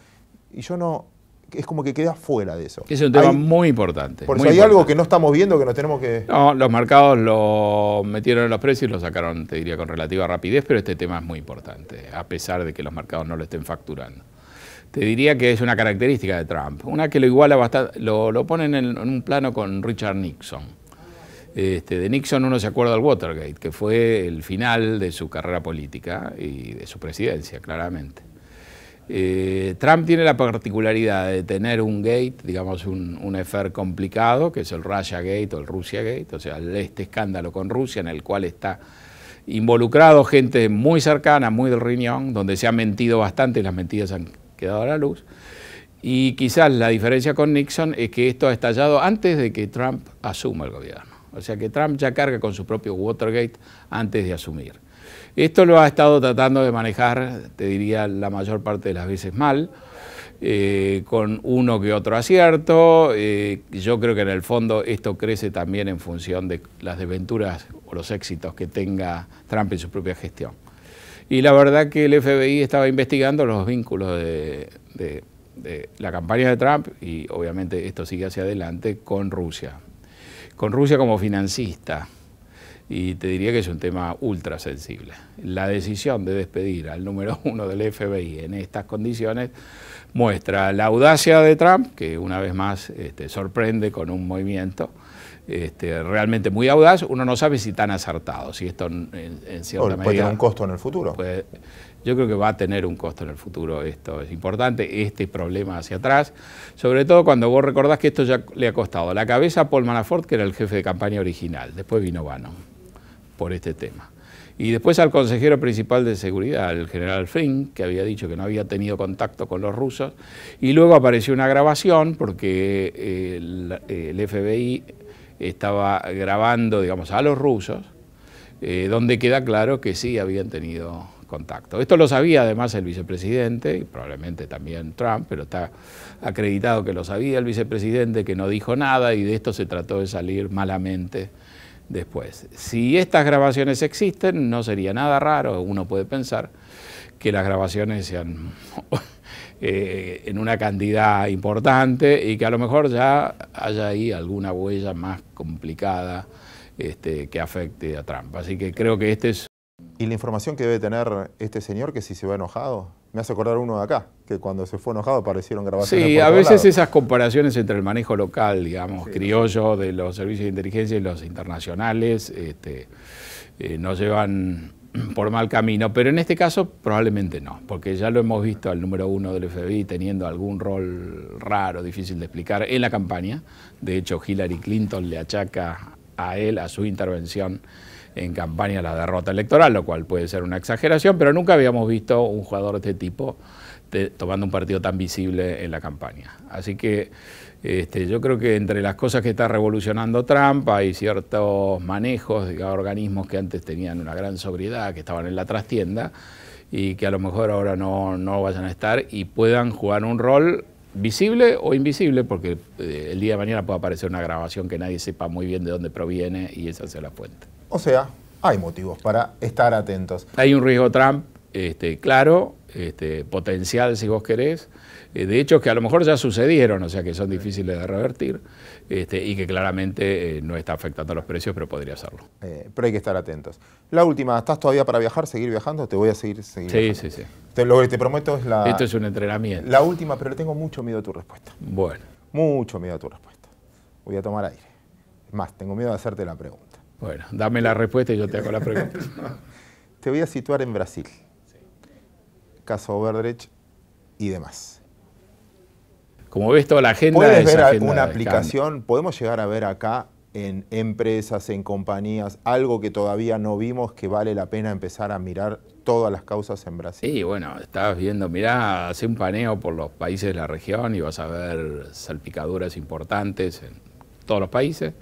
Y yo no... es como que queda fuera de eso. Es un tema muy importante. Por eso hay algo que no estamos viendo que nos tenemos que... No, los mercados lo metieron en los precios y lo sacaron, te diría, con relativa rapidez, pero este tema es muy importante, a pesar de que los mercados no lo estén facturando. Te diría que es una característica de Trump, una que lo iguala bastante, lo ponen en un plano con Richard Nixon. De Nixon uno se acuerda del Watergate, que fue el final de su carrera política y de su presidencia, claramente. Trump tiene la particularidad de tener un gate, digamos un affair complicado, que es el Russia Gate o el Russia Gate, o sea, este escándalo con Rusia en el cual está involucrado gente muy cercana, muy del riñón, donde se ha mentido bastante y las mentiras han quedado a la luz. Y quizás la diferencia con Nixon es que esto ha estallado antes de que Trump asuma el gobierno. O sea que Trump ya carga con su propio Watergate antes de asumir. Esto lo ha estado tratando de manejar, te diría, la mayor parte de las veces mal, con uno que otro acierto. Yo creo que en el fondo esto crece también en función de las desventuras o los éxitos que tenga Trump en su propia gestión. Y la verdad que el FBI estaba investigando los vínculos de la campaña de Trump, y obviamente esto sigue hacia adelante, con Rusia. Con Rusia como financista. Y te diría que es un tema ultra sensible. La decisión de despedir al número 1 del FBI en estas condiciones muestra la audacia de Trump, que una vez más sorprende con un movimiento realmente muy audaz. Uno no sabe si tan acertado, si esto en cierta medida... ¿Puede tener un costo en el futuro? Yo creo que va a tener un costo en el futuro, esto es importante, este problema hacia atrás, sobre todo cuando vos recordás que esto ya le ha costado la cabeza a Paul Manafort, que era el jefe de campaña original, después vino Bannon por este tema. Y después al consejero principal de seguridad, el general Flynn, que había dicho que no había tenido contacto con los rusos, y luego apareció una grabación porque el FBI estaba grabando, digamos, a los rusos, donde queda claro que sí habían tenido contacto. Esto lo sabía además el vicepresidente, y probablemente también Trump, pero está acreditado que lo sabía el vicepresidente, que no dijo nada, y de esto se trató de salir malamente después. Si estas grabaciones existen, no sería nada raro, uno puede pensar que las grabaciones sean en una cantidad importante y que a lo mejor ya haya ahí alguna huella más complicada que afecte a Trump. Así que creo que este es... ¿Y la información que debe tener este señor, que si se va enojado? Me hace acordar uno de acá, que cuando se fue enojado aparecieron grabaciones. Sí, por a veces lados. Esas comparaciones entre el manejo local, digamos, sí, criollo de los servicios de inteligencia y los internacionales, nos llevan por mal camino, pero en este caso probablemente no, porque ya lo hemos visto al número 1 del FBI teniendo algún rol raro, difícil de explicar en la campaña. De hecho, Hillary Clinton le achaca a él, a su intervención en campaña, la derrota electoral, lo cual puede ser una exageración, pero nunca habíamos visto un jugador de este tipo tomando un partido tan visible en la campaña. Así que yo creo que entre las cosas que está revolucionando Trump hay ciertos manejos de organismos que antes tenían una gran sobriedad, que estaban en la trastienda y que a lo mejor ahora no vayan a estar y puedan jugar un rol visible o invisible, porque el día de mañana puede aparecer una grabación que nadie sepa muy bien de dónde proviene y esa sea la fuente. O sea, hay motivos para estar atentos. Hay un riesgo Trump, claro, potencial si vos querés, de hecho que a lo mejor ya sucedieron, o sea que son difíciles de revertir, y que claramente no está afectando a los precios, pero podría hacerlo. Pero hay que estar atentos. La última, ¿estás todavía para viajar, seguir viajando? Te voy a seguir viajando. Sí. Lo que te prometo es la... Esto es un entrenamiento. La última, pero le tengo mucho miedo a tu respuesta. Bueno. Mucho miedo a tu respuesta. Voy a tomar aire. Es más, tengo miedo de hacerte la pregunta. Bueno, dame la respuesta y yo te hago la pregunta. Te voy a situar en Brasil. Caso Odebrecht y demás. Como ves, toda la agenda ¿Puedes es ver agenda una de aplicación? escándalo. ¿Podemos llegar a ver acá en empresas, en compañías, algo que todavía no vimos que vale la pena empezar a mirar todas las causas en Brasil? Sí, bueno, estabas viendo, mirá, hace un paneo por los países de la región y vas a ver salpicaduras importantes en todos los países,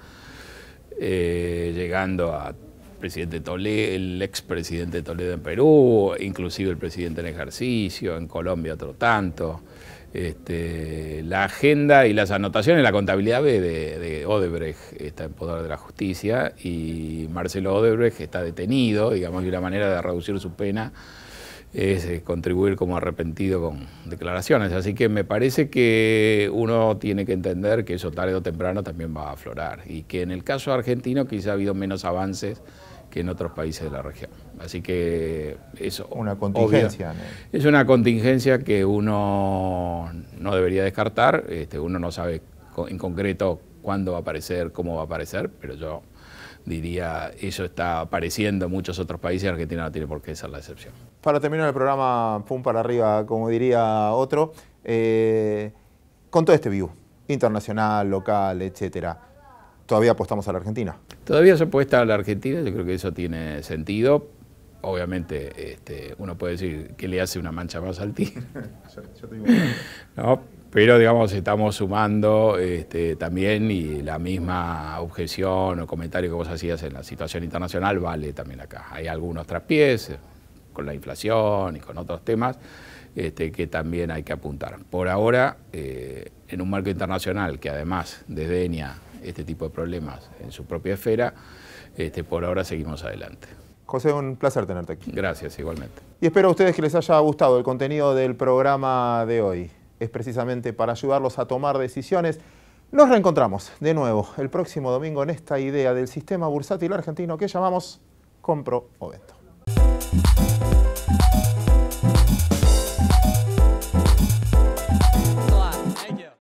llegando a presidente Toledo, el expresidente Toledo en Perú, inclusive el presidente en ejercicio, en Colombia otro tanto. La agenda y las anotaciones, la contabilidad B de Odebrecht está en poder de la justicia y Marcelo Odebrecht está detenido, digamos, y una manera de reducir su pena es contribuir como arrepentido con declaraciones. Así que me parece que uno tiene que entender que eso tarde o temprano también va a aflorar y que en el caso argentino quizá ha habido menos avances que en otros países de la región. Así que eso... Una contingencia, obvio, ¿no? es una contingencia que uno no debería descartar. Uno no sabe en concreto cuándo va a aparecer, cómo va a aparecer, pero yo diría, eso está apareciendo en muchos otros países y Argentina no tiene por qué ser la excepción. Para terminar el programa, pum para arriba, como diría otro, con todo este view, internacional, local, etcétera, ¿todavía apostamos a la Argentina? Todavía se apuesta a la Argentina, yo creo que eso tiene sentido. Obviamente uno puede decir que le hace una mancha más al tigre. Yo te digo. No, pero digamos estamos sumando también y la misma objeción o comentario que vos hacías en la situación internacional vale también acá. Hay algunos traspiés con la inflación y con otros temas que también hay que apuntar. Por ahora, en un marco internacional que además desdeña este tipo de problemas en su propia esfera, por ahora seguimos adelante. José, un placer tenerte aquí. Gracias, igualmente. Y espero a ustedes que les haya gustado el contenido del programa de hoy. Es precisamente para ayudarlos a tomar decisiones. Nos reencontramos de nuevo el próximo domingo en esta idea del sistema bursátil argentino que llamamos Compro o Vendo.